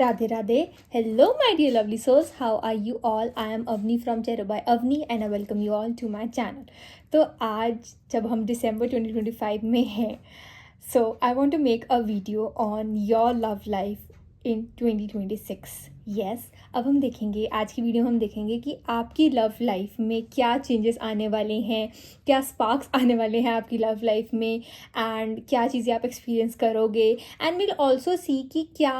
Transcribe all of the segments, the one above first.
Radhe Radhe. Hello, my dear lovely souls. How are you all? I am Avni from Cherubai Avni and I welcome you all to my channel. तो आज जब हम दिसंबर 2025 में हैं, so I want to make a video on your love life in 2026. Yes, अब हम देखेंगे आज की वीडियो में हम देखेंगे कि आपकी लव लाइफ में क्या चेंजेस आने वाले हैं, क्या स्पार्क्स आने वाले हैं आपकी लव लाइफ में एंड क्या चीज़ें आप एक्सपीरियंस करोगे एंड विल ऑल्सो सी कि क्या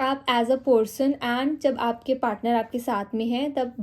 आप एज अ पर्सन एंड जब आपके पार्टनर आपके साथ में हैं तब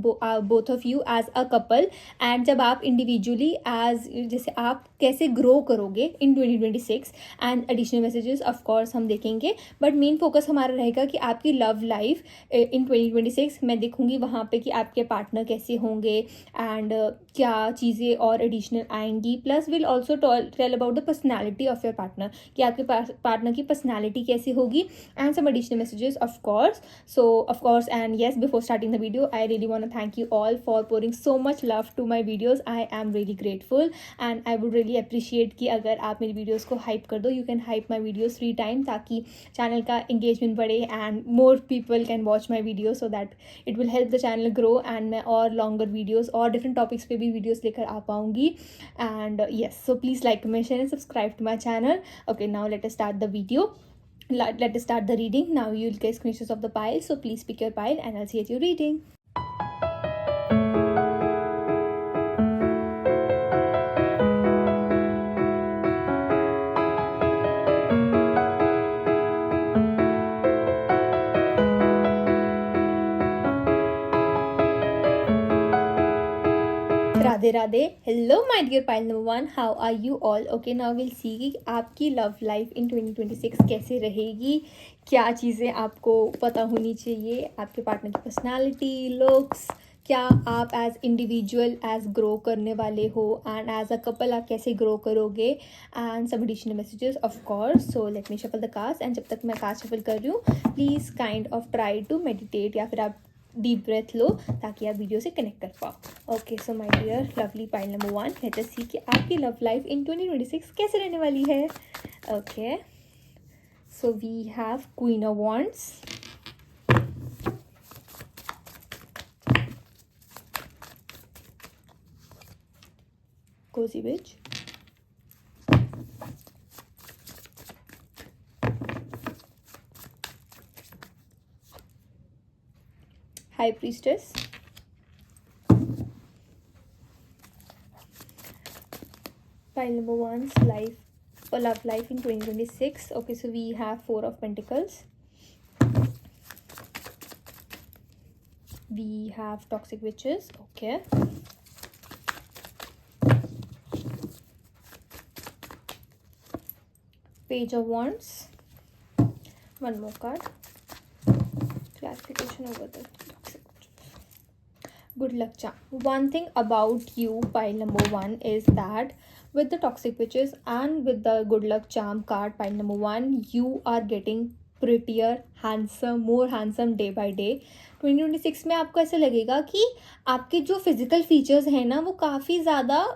both of you as a couple and जब आप इंडिविजुअली एज जैसे आप कैसे ग्रो करोगे in 2026 and additional messages of course हम देखेंगे, बट मेन फोकस हमारा रहेगा कि आपकी लव लाइफ इन 2026 मैं देखूंगी वहाँ पे कि आपके पार्टनर कैसे होंगे एंड क्या चीज़ें और एडिशनल आएंगी. Plus will also tell about the personality of your partner कि आपके पार्टनर की पर्सनैलिटी कैसी होगी and some additional messages of course. So of course and yes, before starting the video I really want to thank you all for pouring so much love to my videos. I am really grateful and I would really appreciate कि अगर आप मेरी वीडियोज़ को hype कर दो. You can hype my videos 3 time ताकि channel का एंगेजमेंट बढ़े and more people can watch my video so that it will help the channel grow and मैं और लॉन्गर वीडियोज़ और डिफरेंट टॉपिक्स पे भी वीडियोज़ लेकर आ पाऊँगी. And yes, so please like, comment, share and subscribe to my channel. Okay, now let us start the video. Let us start the reading. Now you'll get screenshots of the pile, so please pick your pile and I'll see you reading. Radhe Radhe. Hello my dear pile number 1, how are you all? Okay, now will see कि आपकी love life in 2026 कैसे रहेगी, क्या चीज़ें आपको पता होनी चाहिए, आपके पार्टनर की पर्सनालिटी, लुक्स, क्या आप एज इंडिविजुअल एज ग्रो करने वाले हो एंड एज अ कपल आप कैसे ग्रो करोगे and some additional messages of course. So let me shuffle the cards and जब तक मैं कार्ड शफल कर रही हूँ please kind of try to meditate या फिर आप डीप ब्रेथ लो ताकि आप वीडियो से कनेक्ट कर पाओ. Okay, so my dear lovely pile number 1, let us see कि आपकी लव लाइफ इन 2026 कैसे रहने वाली है. Okay, so we have queen of wands, cozy witch, High Priestess, pile number 1's life or love life in 2026. Okay, so we have 4 of Pentacles, we have Toxic Witches. Okay, Page of Wands, one more card, clarification over the good luck charm. One thing about you, pile number 1, is that with the toxic witches and with the good luck charm card, pile number 1, you are getting prettier, handsome, more handsome day by day. 2026 में आपको ऐसा लगेगा कि आपके जो physical features हैं ना वो काफ़ी ज़्यादा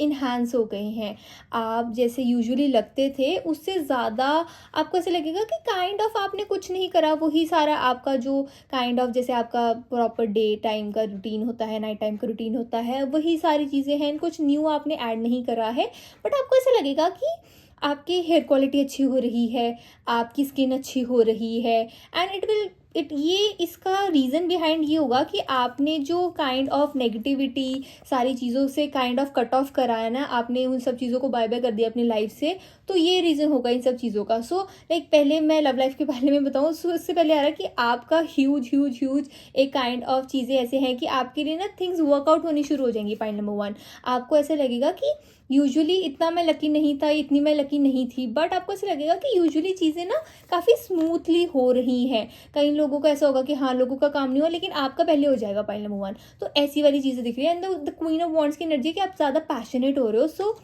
इन्हांस हो गए हैं. आप जैसे यूजुअली लगते थे उससे ज़्यादा आपको ऐसे लगेगा कि काइंड ऑफ आपने कुछ नहीं करा, वही सारा आपका जो काइंड ऑफ जैसे आपका प्रॉपर डे टाइम का रूटीन होता है, नाइट टाइम का रूटीन होता है, वही सारी चीज़ें हैं, कुछ न्यू आपने ऐड नहीं करा है. बट आपको ऐसा लगेगा कि आपकी हेयर क्वालिटी अच्छी हो रही है, आपकी स्किन अच्छी हो रही है एंड ये इसका रीज़न बिहाइंड ये होगा कि आपने जो काइंड ऑफ नेगेटिविटी सारी चीज़ों से काइंड ऑफ कट ऑफ कराया ना, आपने उन सब चीज़ों को बाय बाय कर दिया अपनी लाइफ से, तो ये रीज़न होगा इन सब चीज़ों का. सो लाइक पहले मैं लव लाइफ के बारे में बताऊँ, सो इससे पहले आ रहा है कि आपका ह्यूज एक काइंड ऑफ चीज़ें ऐसे हैं कि आपके लिए ना थिंग्स वर्कआउट होनी शुरू हो जाएंगी. पॉइंट नंबर 1, आपको ऐसा लगेगा कि यूजुअली इतना मैं लकी नहीं था, इतनी मैं लकी नहीं थी, बट आपको ऐसा लगेगा कि यूजुअली चीज़ें ना काफ़ी स्मूथली हो रही हैं. कई लोगों का ऐसा होगा कि हाँ लोगों का काम नहीं हुआ लेकिन आपका पहले हो जाएगा. पॉइंट नंबर 1, तो ऐसी वाली चीज़ें दिख रही है. And the queen of wands की एनर्जी कि आप ज़्यादा पैशनेट हो रहे हो. सो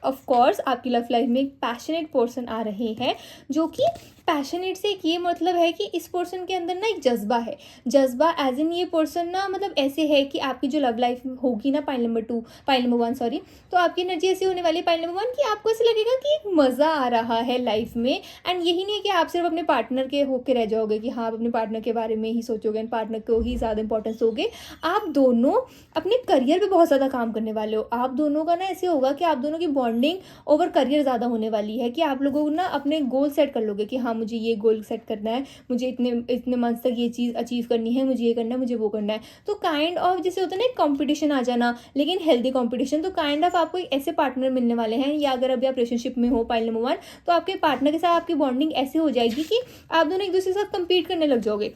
ऑफ कोर्स आपकी लव लाइफ में एक पैशनेट पर्सन आ रहे हैं, जो कि पैशनेट से एक ये मतलब है कि इस पर्सन के अंदर ना एक जज्बा है। जज्बा एज इन ये पर्सन ना मतलब ऐसे है कि आपकी जो लव लाइफ होगी ना पाइल नंबर 1 सॉरी, तो आपकी एनर्जी ऐसी होने वाली है पाइल नंबर 1 कि आपको ऐसा लगेगा कि एक मज़ा आ रहा है लाइफ में। एंड यही नहीं है कि आप सिर्फ अपने पार्टनर के होके रह जाओगे कि हाँ आप अपने पार्टनर के बारे में ही सोचोगे एंड पार्टनर को ही ज़्यादा इंपॉर्टेंस दोगे। आप दोनों अपने करियर पे बहुत ज़्यादा काम करने वाले हो। आप दोनों का ना ऐसे होगा कि आप दोनों की बॉन्डिंग ओवर करियर ज़्यादा होने वाली है कि आप लोगों को ना अपने गोल सेट कर लोगे कि हाँ मुझे ये गोल सेट करना है, मुझे इतने इतने मंथ तक ये चीज़ अचीव करनी है, मुझे ये करना है, मुझे वो करना है। तो काइंड ऑफ जैसे होता है ना एक कॉम्पिटिशन आ जाना, लेकिन हेल्दी कॉम्पिटिशन। तो काइंड ऑफ आपको ऐसे पार्टनर मिलने वाले हैं, या अगर अभी आप रिलेशनशिप में हो पाइल नंबर 1, तो आपके पार्टनर के साथ आपकी बॉन्डिंग ऐसे हो जाएगी कि आप दोनों एक दूसरे के साथ कम्पीट करने लग जाओगे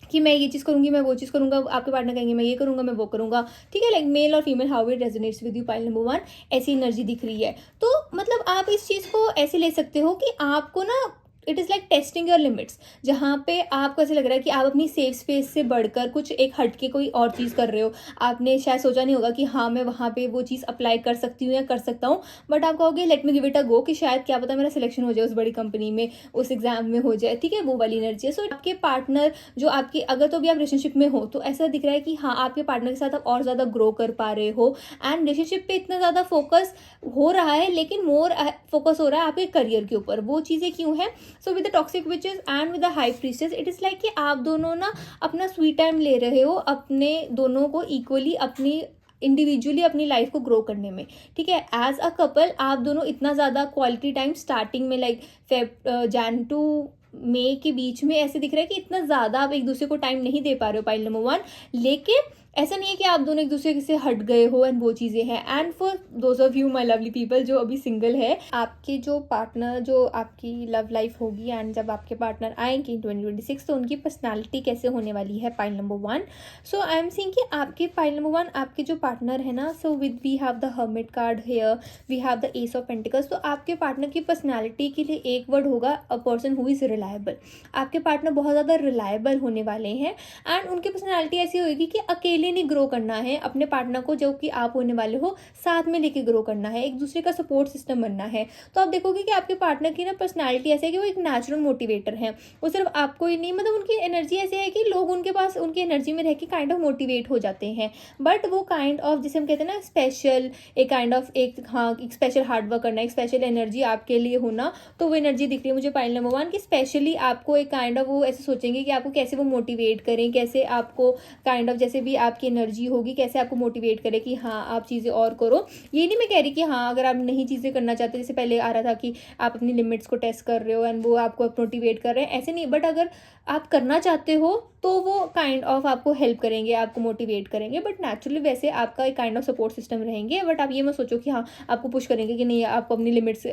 कि मैं ये चीज़ करूँगी, मैं वो चीज़ करूँगा। आपके पार्टनर कहेंगे मैं ये करूँगा, मैं वो करूँगा। ठीक है, लाइक मेल और female how it resonates with you pile number 1, ऐसी एनर्जी दिख रही है। तो मतलब आप इस चीज़ को ऐसे ले सकते हो कि आपको ना it is like testing your limits, जहाँ पे आपको ऐसे लग रहा है कि आप अपनी सेफ स्पेस से बढ़कर कुछ एक हट के कोई और चीज़ कर रहे हो। आपने शायद सोचा नहीं होगा कि हाँ मैं वहाँ पे वो चीज़ अप्लाई कर सकती हूँ या कर सकता हूँ, बट आप कहोगे let me give it a go, कि शायद क्या पता मेरा सिलेक्शन हो जाए उस बड़ी कंपनी में, उस एग्जाम में हो जाए। ठीक है, वो वाली एनर्जी है। सो आपके पार्टनर जो आपकी, अगर तो भी आप रिलेशनशिप में हो तो ऐसा दिख रहा है कि हाँ आपके पार्टनर के साथ आप और ज़्यादा ग्रो कर पा रहे हो एंड रिलेशनशिप पे इतना ज़्यादा फोकस हो रहा है, लेकिन मोर फोकस हो रहा है आपके करियर के ऊपर। वो चीज़ें क्यों है? So with the toxic witches and with the high priestess, it is like कि आप दोनों ना अपना स्वीट टाइम ले रहे हो, अपने दोनों को इक्वली अपनी इंडिविजुअली अपनी लाइफ को ग्रो करने में। ठीक है, एज अ कपल आप दोनों इतना ज़्यादा क्वालिटी टाइम स्टार्टिंग में लाइक जैन टू मई के बीच में ऐसे दिख रहा है कि इतना ज़्यादा आप एक दूसरे को टाइम नहीं दे पा रहे हो पाइल नंबर 1। लेकिन ऐसा नहीं है कि आप दोनों एक दूसरे से हट गए हो एंड वो चीज़ें हैं। And for those of you my lovely people जो अभी सिंगल है, आपके जो पार्टनर, जो आपकी लव लाइफ होगी एंड जब आपके पार्टनर आएंगे इन 2026, तो उनकी पर्सनालिटी कैसे होने वाली है pile number 1। So I am seeing कि आपके पाइल नंबर 1 आपके जो पार्टनर है ना, so with we have the hermit card here, we have the ace of pentacles. तो आपके पार्टनर की पर्सनैलिटी के लिए एक वर्ड होगा a person who is reliable. आपके पार्टनर बहुत ज़्यादा रिलायबल होने वाले हैं एंड उनकी पर्सनैलिटी ऐसी होगी कि अकेले नहीं ग्रो करना है, अपने पार्टनर को जो कि आप होने वाले हो साथ में लेके ग्रो करना है, एक दूसरे का सपोर्ट सिस्टम बनना है। तो आप देखोगे कि आपके पार्टनर की ना पर्सनैलिटी ऐसे है कि वो एक नेचुरल मोटिवेटर है। वो सिर्फ आपको ही नहीं, मतलब उनकी एनर्जी ऐसे है कि लोग उनके पास उनकी एनर्जी में रह के काइंड ऑफ मोटिवेट हो जाते हैं। बट वो काइंड ऑफ जिसे हम कहते हैं ना स्पेशल, एक काइंड ऑफ एक हाँ एक स्पेशल हार्डवर्क करना, एक स्पेशल एनर्जी आपके लिए होना, तो वो एनर्जी दिख रही है मुझे पाइल नंबर 1 कि स्पेशली आपको एक काइंड ऑफ वो ऐसे सोचेंगे कि आपको कैसे वो मोटिवेट करें, कैसे आपको काइंड ऑफ जैसे भी आपकी एनर्जी होगी कैसे आपको मोटिवेट करे कि हाँ आप चीज़ें और करो। ये नहीं मैं कह रही कि हाँ अगर आप नहीं चीज़ें करना चाहते, जैसे पहले आ रहा था कि आप अपनी लिमिट्स को टेस्ट कर रहे हो एंड वो आपको मोटिवेट कर रहे हैं, ऐसे नहीं। बट अगर आप करना चाहते हो तो वो काइंड ऑफ आपको हेल्प करेंगे, आपको मोटिवेट करेंगे, बट नेचुरली वैसे आपका एक काइंड ऑफ सपोर्ट सिस्टम रहेंगे। बट आप ये मत सोचो कि हाँ आपको पुश करेंगे कि नहीं आपको अपनी लिमिट्स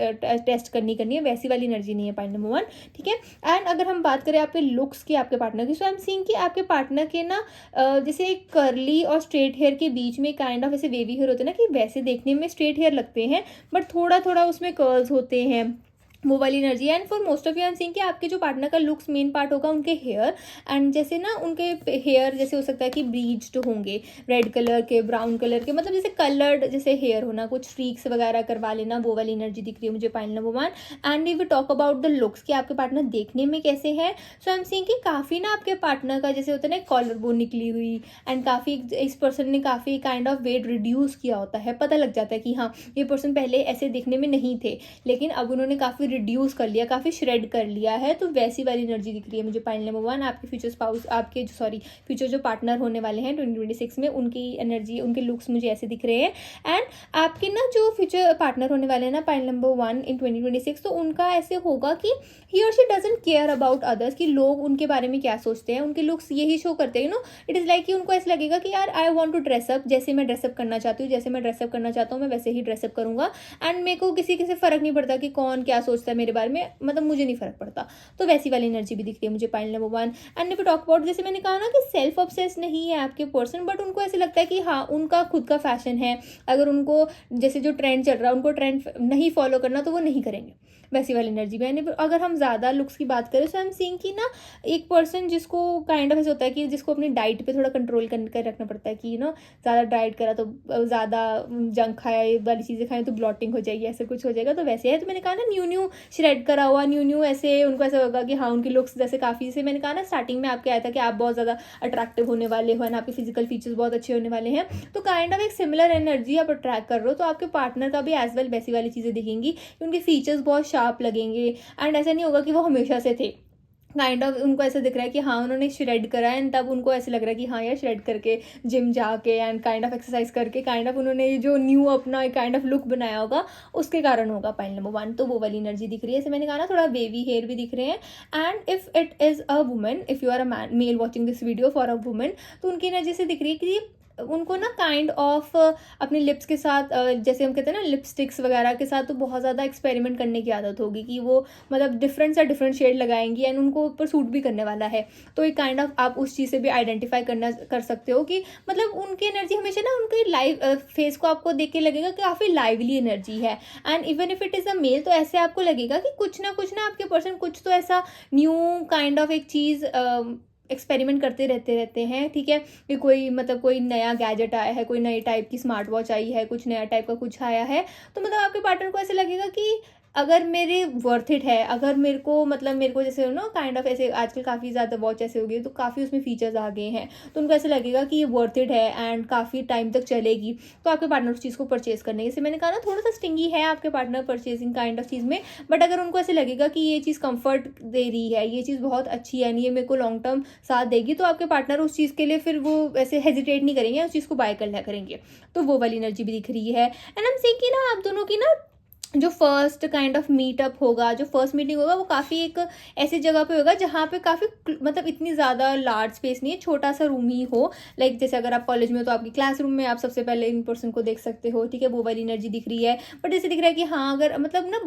टेस्ट करनी है, वैसी वाली एनर्जी नहीं है पाइल नंबर 1। ठीक है, एंड अगर हम बात करें आपके लुक्स की, आपके पार्टनर की, सो आई एम सीइंग कि आपके पार्टनर के ना जैसे कर्ली और स्ट्रेट हेयर के बीच में काइंड ऑफ ऐसे वेवी हेयर होते हैं ना, कि वैसे देखने में स्ट्रेट हेयर लगते हैं बट थोड़ा थोड़ा उसमें कर्ल्स होते हैं, वो वाली energy. And for most of you I am seeing कि आपके जो पार्टनर का लुक्स मेन पार्ट होगा उनके हेयर, एंड जैसे ना उनके हेयर जैसे हो सकता है कि ब्लीच्ड होंगे, रेड कलर के, ब्राउन कलर के, मतलब जैसे कलर्ड जैसे हेयर होना, कुछ स्ट्रीक्स वगैरह करवा लेना, वो वाली एनर्जी दिख रही है मुझे pile number 1। And if we talk about the looks कि आपके पार्टनर देखने में कैसे है, सो आई एम सीइंग कि काफ़ी ना आपके पार्टनर का जैसे होता है ना कॉलर बोन निकली हुई, एंड काफ़ी इस पर्सन ने काफ़ी काइंड ऑफ वेट रिड्यूस किया होता है, पता लग जाता है कि हाँ ये पर्सन पहले ऐसे दिखने में नहीं थे लेकिन अब उन्होंने काफ़ी रिड्यूस कर लिया, काफ़ी श्रेड कर लिया है। तो वैसी वाली एनर्जी दिख रही है मुझे पाइल नंबर 1। आपके फ्यूचर स्पाउस, आपके फ्यूचर जो पार्टनर होने वाले हैं 2026 में, उनकी एनर्जी, उनके लुक्स मुझे ऐसे दिख रहे हैं। एंड आपके ना जो फ्यूचर पार्टनर होने वाले हैं ना पाइल नंबर 1 इन 2026, तो उनका ऐसे होगा कि ही और she doesn't care about others, कि लोग उनके बारे में क्या सोचते हैं। उनके लुक्स यही शो करते हैं, इट इज़ लाइक कि उनको ऐसा लगेगा कि यार आई वॉन्ट टू ड्रेसअप, जैसे मैं ड्रेसअप करना चाहता हूँ मैं वैसे ही ड्रेसअप करूँगा। एंड मेरे को किसी से फ़र्क नहीं पड़ता कि कौन क्या सोचता है मेरे बारे में, मतलब मुझे नहीं फ़र्क पड़ता। तो वैसी वाली एनर्जी भी दिख रही है मुझे point number 1। And if you talk about, जैसे मैंने कहा ना कि सेल्फ ऑब्सेस नहीं है आपके पर्सन, बट उनको ऐसे लगता है कि हाँ उनका खुद का फैशन है, अगर उनको जैसे जो ट्रेंड चल रहा है उनको ट्रेंड नहीं फॉलो करना तो वो नहीं करेंगे, वैसी वाली एनर्जी में। यानी अगर हम ज़्यादा लुक्स की बात करें तो आई एम सीइंग कि ना एक पर्सन जिसको काइंड ऑफ ऐसा होता है कि जिसको अपनी डाइट पे थोड़ा कंट्रोल कर रखना पड़ता है कि ज़्यादा डाइट करा तो ज़्यादा जंक खाया, ये वाली चीज़ें खाएं तो ब्लॉटिंग हो जाएगी, ऐसे कुछ हो जाएगा, तो वैसे है। तो मैंने कहा ना न्यू श्रेड करा हुआ, न्यू ऐसे उनको ऐसा होगा कि हाँ उनकी लुक्स जैसे काफ़ी, जैसे मैंने कहा ना स्टार्टिंग में आपके आया था कि आप बहुत ज़्यादा अट्रैक्टिव होने वाले हो ना, आपके फिजिकल फीचर्स बहुत अच्छे होने वाले हैं, तो काइंड ऑफ एक सिमिलर एनर्जी आप अट्रैक्ट कर रहे हो। तो आपके पार्टनर का भी एज वेल वैसी वाली चीज़ें दिखेंगी कि उनके फीचर्स बहुत शार्प लगेंगे। एंड ऐसा नहीं होगा कि वो हमेशा से थे, काइंड ऑफ उनको ऐसा दिख रहा है कि हाँ उन्होंने श्रेड करा है, एंड तब उनको ऐसे लग रहा है कि हाँ यार श्रेड करके जिम जाके एंड काइंड ऑफ एक्सरसाइज करके काइंड ऑफ उन्होंने जो न्यू अपना एक काइंड ऑफ लुक बनाया होगा उसके कारण होगा पॉइंट नंबर 1। तो वो वाली एनर्जी दिख रही है। जैसे मैंने कहा ना थोड़ा वेवी हेयर भी दिख रहे हैं। And if it is a woman, if you are a male watching this video for a women, तो उनकी एनर्जी से दिख रही है कि उनको ना काइंड ऑफ अपने लिप्स के साथ जैसे हम कहते हैं ना लिपस्टिक्स वगैरह के साथ, तो बहुत ज़्यादा एक्सपेरिमेंट करने की आदत होगी कि वो मतलब डिफरेंट शेड लगाएंगी एंड उनको ऊपर सूट भी करने वाला है। तो एक काइंड ऑफ आप उस चीज़ से भी आइडेंटिफाई कर सकते हो कि मतलब उनकी एनर्जी हमेशा ना उनके फेस को आपको देख के लगेगा कि काफ़ी लाइवली एनर्जी है। And even if it is a male, तो ऐसे आपको लगेगा कि कुछ ना आपके पर्सन कुछ तो ऐसा न्यू काइंड ऑफ एक चीज़ एक्सपेरिमेंट करते रहते हैं, ठीक है, कि कोई मतलब कोई नया गैजेट आया है, कोई नई टाइप की स्मार्ट वॉच आई है, कुछ नया टाइप का कुछ आया है, तो मतलब आपके पार्टनर को ऐसे लगेगा कि अगर मेरे वर्थ इट है, अगर मेरे को जैसे काइंड ऑफ ऐसे आजकल काफ़ी ज़्यादा वॉच ऐसे हो गई तो काफ़ी उसमें फीचर्स आ गए हैं, तो उनको ऐसे लगेगा कि ये वर्थ इट है एंड काफ़ी टाइम तक चलेगी, तो आपके पार्टनर उस चीज़ को परचेज करने, जैसे मैंने कहा ना थोड़ा सा स्टिंगी है आपके पार्टनर परचेजिंग काइंड ऑफ चीज़ में, बट अगर उनको ऐसे लगेगा कि ये चीज़ कंफर्ट दे रही है, ये चीज़ बहुत अच्छी है, ये मेरे को लॉन्ग टर्म साथ देगी, तो आपके पार्टनर उस चीज़ के लिए फिर वो ऐसे हेजिटेट नहीं करेंगे, उस चीज़ को बाय कर लिया करेंगे। तो वो वाली एनर्जी भी दिख रही है। एंड हम सी कि ना आप दोनों की ना जो फर्स्ट काइंड ऑफ मीटअप होगा, जो फर्स्ट मीटिंग होगा, वो काफ़ी एक ऐसी जगह पे होगा जहाँ पे काफ़ी मतलब इतनी ज़्यादा लार्ज स्पेस नहीं है, छोटा सा रूम ही हो। लाइक जैसे अगर आप कॉलेज में हो तो आपकी क्लासरूम में आप सबसे पहले इन पर्सन को देख सकते हो, ठीक है, वो वाली एनर्जी दिख रही है। बट जैसे दिख रहा है कि हाँ अगर मतलब ना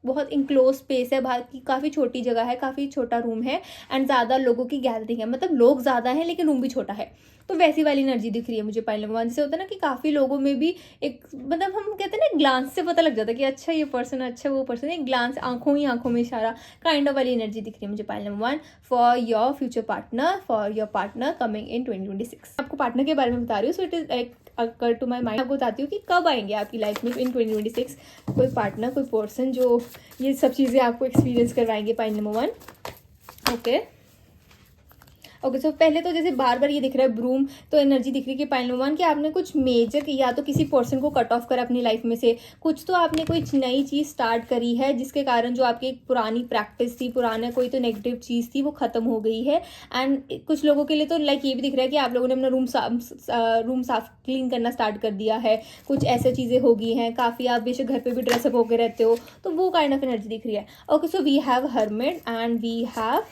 बहुत इंक्लोज स्पेस है, बाहर की काफ़ी छोटी जगह है, काफ़ी छोटा रूम है एंड ज़्यादा लोगों की गैदरिंग है, मतलब लोग ज़्यादा हैं लेकिन रूम भी छोटा है, तो वैसी वाली एनर्जी दिख रही है मुझे पॉइंट नंबर 1। जैसे होता है ना कि काफ़ी लोगों में भी एक मतलब हम कहते हैं ना ग्लांस से पता लग जाता है कि अच्छा ये पर्सन, अच्छा वो पर्सन, एक ग्लांस, आंखों में इशारा काइंड ऑफ वाली एनर्जी दिख रही है मुझे point number 1 for your future partner, for your partner coming in 2026। आपको पार्टनर के बारे में बता रही हूँ, so it is like occur to my mind. आपको बताती हूँ कि कब आएंगे आपकी लाइफ में इन 2026 कोई पार्टनर, कोई पर्सन जो ये सब चीज़ें आपको एक्सपीरियंस करवाएंगे पॉइंट नंबर 1। ओके, सो पहले तो जैसे बार बार ये दिख रहा है ब्रूम, तो एनर्जी दिख रही है कि पॉइंट नंबर 1 कि आपने कुछ मेजर या तो किसी पर्सन को कट ऑफ करा अपनी लाइफ में से, कुछ तो आपने कोई नई चीज़ स्टार्ट करी है जिसके कारण जो आपकी एक पुरानी प्रैक्टिस थी, पुराना कोई तो नेगेटिव चीज़ थी, वो खत्म हो गई है। एंड कुछ लोगों के लिए तो लाइक ये भी दिख रहा है कि आप लोगों ने अपना रूम साफ क्लीन करना स्टार्ट कर दिया है, कुछ ऐसे चीज़ें हो गई हैं, काफ़ी आप बेशक घर पर भी ड्रेसअप होकर रहते हो, तो वो काइंड ऑफ एनर्जी दिख रही है। Okay, so we have hermit and we have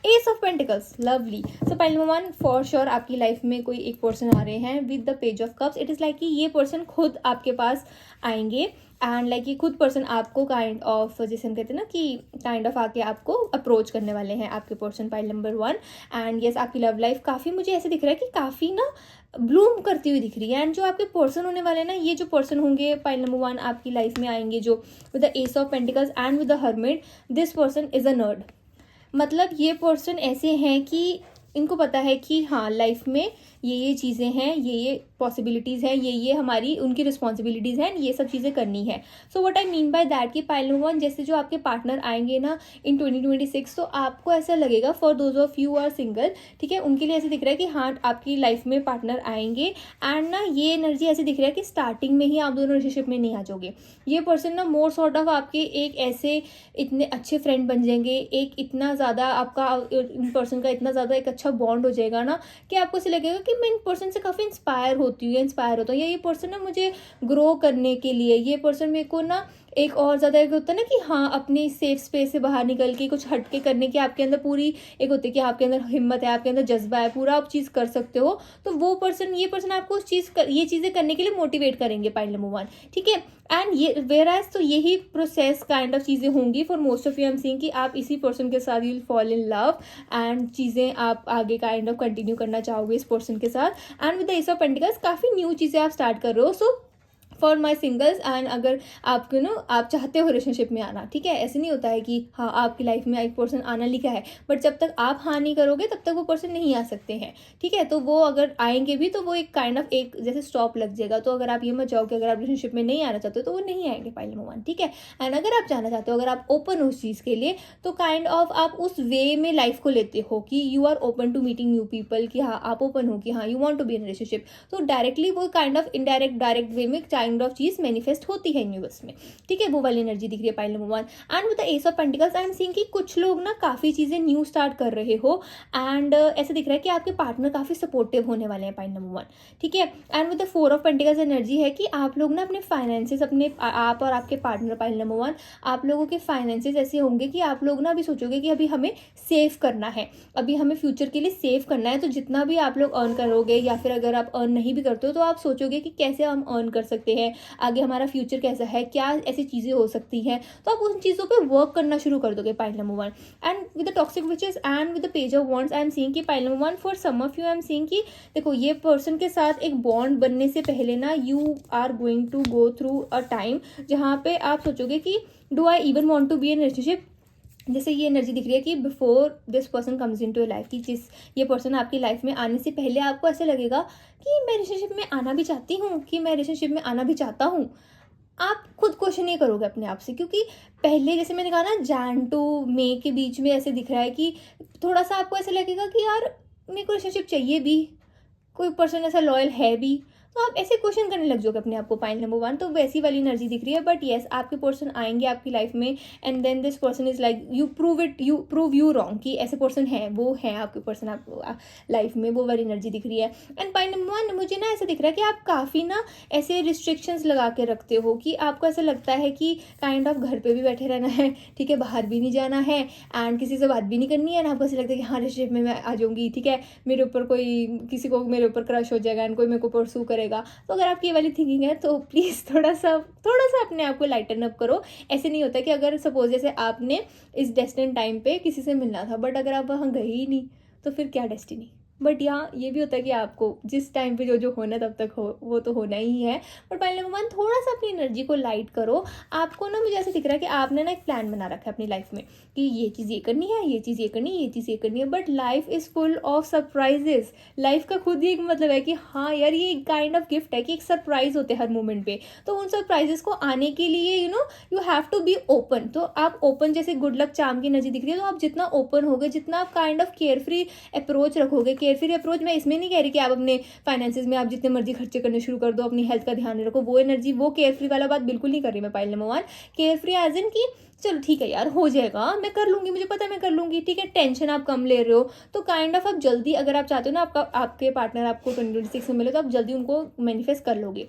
ace of pentacles, lovely. So point number 1 for sure आपकी लाइफ में कोई एक पर्सन आ रहे हैं with the page of cups. It is like कि ये पर्सन खुद आपके पास आएंगे एंड लाइक ये खुद पर्सन आपको काइंड ऑफ जैसे हम कहते हैं ना कि काइंड ऑफ आके आपको अप्रोच करने वाले हैं आपके person point number 1। And yes आपकी लव लाइफ काफ़ी मुझे ऐसे दिख रहा है कि काफ़ी ना ब्लूम करती हुई दिख रही है। एंड जो आपके पर्सन होने वाले हैं ना, ये जो पर्सन होंगे पॉइंट नंबर 1 आपकी लाइफ में आएंगे जो with the ace of pentacles and with the hermit, this person is a nerd. मतलब ये पर्सन ऐसे हैं कि इनको पता है कि हाँ लाइफ में ये चीज़ें हैं, ये पॉसिबिलिटीज़ हैं, ये हमारी उनकी रिस्पॉन्सिबिलिटीज़ हैं, ये सब चीज़ें करनी है। So what I mean by that कि पाइल नंबर 1 जैसे जो आपके पार्टनर आएंगे ना इन 2026, तो आपको ऐसा लगेगा for those of you are single, ठीक है, उनके लिए ऐसे दिख रहा है कि हाँ आपकी लाइफ में पार्टनर आएंगे। एंड ना ये एनर्जी ऐसे दिख रहा है कि स्टार्टिंग में ही आप दोनों रिलेशनशिप में नहीं आ जाओगे। ये पर्सन ना मोर सॉर्ट ऑफ आपके एक ऐसे इतने अच्छे फ्रेंड बन जाएंगे, एक इतना ज़्यादा आपका इन पर्सन का इतना ज़्यादा एक अच्छा बॉन्ड हो जाएगा ना कि आपको ऐसे लगेगा कि मैं इन पर्सन से काफ़ी इंस्पायर होता हूँ या ये पर्सन ना मुझे ग्रो करने के लिए, ये पर्सन मेरे को ना एक और ज़्यादा एक होता है ना कि हाँ, अपनी सेफ स्पेस से बाहर निकल के कुछ हट के करने की आपके अंदर पूरी एक होती है कि आपके अंदर हिम्मत है, आपके अंदर जज़्बा है, पूरा आप चीज़ कर सकते हो। तो वो पर्सन ये पर्सन आपको उस ये चीज़ें करने के लिए मोटिवेट करेंगे, पॉइंट नंबर 1, ठीक है? एंड ये व्हेयरएज़ तो यही प्रोसेस काइंड ऑफ चीज़ें होंगी for most of you. I am saying कि आप इसी पर्सन के साथ you will fall in love and चीज़ें आप आगे काइंड ऑफ कंटिन्यू करना चाहोगे इस पर्सन के साथ। And with the ace of pentacles काफ़ी न्यू चीज़ें आप स्टार्ट कर रहे हो। So for my singles, and अगर आपको आप चाहते हो रिलेशनशिप में आना, ठीक है, ऐसे नहीं होता है कि हाँ आपकी लाइफ में एक पर्सन आना लिखा है, बट जब तक आप हाँ नहीं करोगे तब तक वो पर्सन नहीं आ सकते हैं, ठीक है? तो वो अगर आएंगे भी तो वो एक काइंड ऑफ एक जैसे स्टॉप लग जाएगा। तो अगर आप ये मत जाओ कि अगर आप रिलेशनशिप में नहीं आना चाहते हो तो वो नहीं आएंगे, पॉइंट नंबर 1, ठीक है? एंड अगर आप जाना चाहते हो, अगर आप ओपन हो उस चीज़ के लिए, तो काइंड ऑफ आप उस वे में लाइफ को लेते हो कि you are open to meeting new people, कि हाँ आप ओपन हो कि हाँ you want to be in relationship. तो डायरेक्टली वो kind of indirect direct way में काइंड ऑफ चीज़ मैनिफेस्ट होती है यूनिवर्स में, ठीक है? वो वाली एनर्जी दिख रही है, point number 1। And with the ace of pentacles I am seeing कि कुछ लोग ना काफ़ी चीज़ें न्यू स्टार्ट कर रहे हो, एंड ऐसा दिख रहा है कि आपके पार्टनर काफ़ी सपोर्टिव होने वाले हैं, पॉइंट नंबर 1, ठीक है? And with the 4 of pentacles energy है कि आप लोग ना अपने फाइनेंसेस, अपने आप और आपके पार्टनर, पॉइंट नंबर 1, आप लोगों के फाइनेंसेस ऐसे होंगे कि आप लोग ना अभी सोचोगे कि अभी हमें सेव करना है, अभी हमें फ्यूचर के लिए सेव करना है। तो जितना भी आप लोग अर्न करोगे, या फिर अगर आप अर्न नहीं भी करते हो तो आप सोचोगे कि कैसे हम अर्न कर सकते हैं, आगे हमारा फ्यूचर कैसा है, क्या ऐसी चीज़ें हो सकती हैं। तो आप उन चीज़ों पे वर्क करना शुरू कर दोगे, point number 1। And with the toxic witches and with the page of wands I am seeing कि point number 1 for some of you I am seeing कि देखो ये पर्सन के साथ एक बॉन्ड बनने से पहले ना you are going to go through a time जहाँ पे आप सोचोगे कि do I even want to be in relationship. जैसे ये एनर्जी दिख रही है कि before this person comes into your life, कि जिस ये पर्सन आपकी लाइफ में आने से पहले आपको ऐसे लगेगा कि मैं रिलेशनशिप में आना भी चाहती हूँ, कि मैं रिलेशनशिप में आना भी चाहता हूँ। आप खुद क्वेश्चन नहीं करोगे अपने आप से, क्योंकि पहले जैसे मैंने कहा ना जैन टू मई के बीच में ऐसे दिख रहा है कि थोड़ा सा आपको ऐसे लगेगा कि यार मेरे को रिलेशनशिप चाहिए भी, कोई पर्सन ऐसा लॉयल है भी। तो आप ऐसे क्वेश्चन करने लग जाओगे अपने आप को, पॉइंट नंबर 1। तो वैसी वाली एनर्जी दिख रही है। बट येस, आपके पर्सन आएंगे आपकी लाइफ में, and then this person is like you prove you wrong, कि ऐसे पर्सन है, वो है आपके पर्सन आपको लाइफ में, वो वाली एनर्जी दिख रही है। एंड पॉइंट नंबर 1 मुझे ना ऐसा दिख रहा है कि आप काफ़ी ना ऐसे रिस्ट्रिक्शंस लगा के रखते हो, कि आपको ऐसा लगता है कि काइंड ऑफ घर पे भी बैठे रहना है, ठीक है, बाहर भी नहीं जाना है, एंड किसी से बात भी नहीं करनी है। एंड आपको ऐसा लगता है कि हाँ रिलेशनशिप में मैं आ जाऊँगी, ठीक है, मेरे ऊपर कोई, किसी को मेरे ऊपर क्रश हो जाएगा एंड कोई मेरे को परसू करेगा। तो अगर आपकी ये वाली थिंकिंग है तो प्लीज़ थोड़ा सा अपने आप को लाइटन अप करो। ऐसे नहीं होता कि अगर सपोज जैसे आपने इस डेस्टिनी टाइम पे किसी से मिलना था, बट अगर आप वहाँ गए ही नहीं तो फिर क्या डेस्टिनी। बट यहाँ ये भी होता है कि आपको जिस टाइम पे जो होना तब तक हो, वो तो होना ही है। बट पॉइंट नंबर 1, थोड़ा सा अपनी एनर्जी को लाइट करो। आपको ना मुझे ऐसे दिख रहा है कि आपने ना एक प्लान बना रखा है अपनी लाइफ में कि ये चीज़ ये करनी है, ये चीज़ ये करनी है, ये चीज़ ये करनी है। But life is full of surprises. Life का खुद ही एक मतलब है कि हाँ यार ये काइंड ऑफ गिफ्ट है कि एक सरप्राइज होते हैं हर मोमेंट पे। तो उन सरप्राइजेस को आने के लिए you have to be open. तो आप ओपन, जैसे गुड लक चार्म की एनर्जी दिख रही है, तो आप जितना ओपन होगे, जितना आप kind of care free approach रखोगे, केयर फ्री अप्रोच मैं इसमें नहीं कह रही कि आप अपने फाइनेंसेस में आप जितने मर्जी खर्चे करने शुरू कर दो, अपनी हेल्थ का ध्यान रखो, वो एनर्जी, वो केयर फ्री वाला बात बिल्कुल नहीं कर रही मैं। Point number 1, carefree as in की चलो ठीक है यार हो जाएगा, मैं कर लूंगी, मुझे पता है मैं कर लूंगी, ठीक है, टेंशन आप कम ले रहे हो। तो काइंड ऑफ आप जल्दी, अगर आप चाहते हो ना आपके पार्टनर आपको 2026 में मिले, तो आप जल्दी उनको मैनिफेस्ट कर लोगे।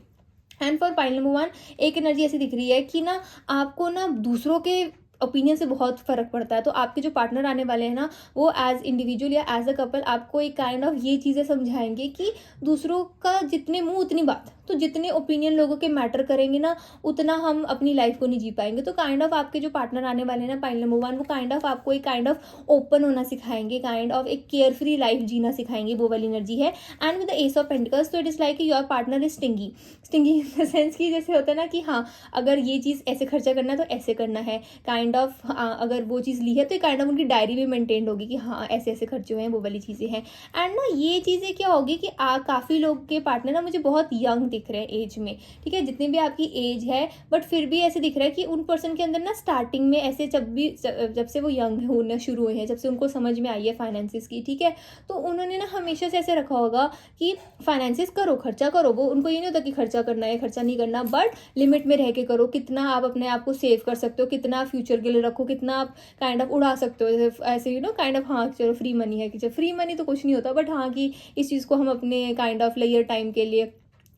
एंड फॉर पॉइंट नंबर 1, एक एनर्जी ऐसी दिख रही है कि ना आपको ना दूसरों के ओपिनियन से बहुत फ़र्क पड़ता है। तो आपके जो पार्टनर आने वाले हैं ना, वो एज इंडिविजुअल या एज अ कपल आपको एक काइंड ऑफ ये चीज़ें समझाएंगे कि दूसरों का जितने मुंह उतनी बात। तो जितने ओपिनियन लोगों के मैटर करेंगे ना, उतना हम अपनी लाइफ को नहीं जी पाएंगे। तो काइंड ऑफ आपके जो पार्टनर आने वाले हैं ना, पॉइंट नंबर 1, वो काइंड ऑफ आपको एक काइंड ऑफ ओपन होना सिखाएंगे, काइंड ऑफ एक केयर फ्री लाइफ जीना सिखाएंगे, वो वाली एनर्जी है। And with the ace of pentacles, तो it is like your partner is stingy in the sense की जैसे होता है ना कि हाँ अगर ये चीज़ ऐसे खर्चा करना है तो ऐसे करना है, काइंड ऑफ अगर वो चीज़ ली है तो काइंड ऑफ उनकी डायरी भी मेंटेन होगी कि हाँ ऐसे ऐसे खर्चे हुए हैं, वो वाली चीज़ें हैं। एंड ना ये चीज़ें क्या होगी कि काफ़ी लोग के पार्टनर ना मुझे बहुत यंग दिख रहे हैं एज में, ठीक है, जितनी भी आपकी एज है, बट फिर भी ऐसे दिख रहा है कि उन पर्सन के अंदर ना स्टार्टिंग में ऐसे जब से वो यंग होना शुरू हुए हैं, जब से उनको समझ में आई है फाइनेंसिस की, ठीक है, तो उन्होंने ना हमेशा से ऐसे रखा होगा कि फाइनेंसिस करो, खर्चा करो। वो उनको ये नहीं होता कि खर्चा करना है खर्चा नहीं करना, बट लिमिट में रह के करो। कितना आप अपने आप को सेव कर सकते हो, कितना फ्यूचर के लिए रखो, कितना आप काइंड ऑफ उड़ा सकते हो ऐसे काइंड ऑफ। हाँ चलो फ्री मनी है कि चलो फ्री मनी तो कुछ नहीं होता, बट हाँ कि इस चीज़ को हम अपने काइंड ऑफ लेयर टाइम के लिए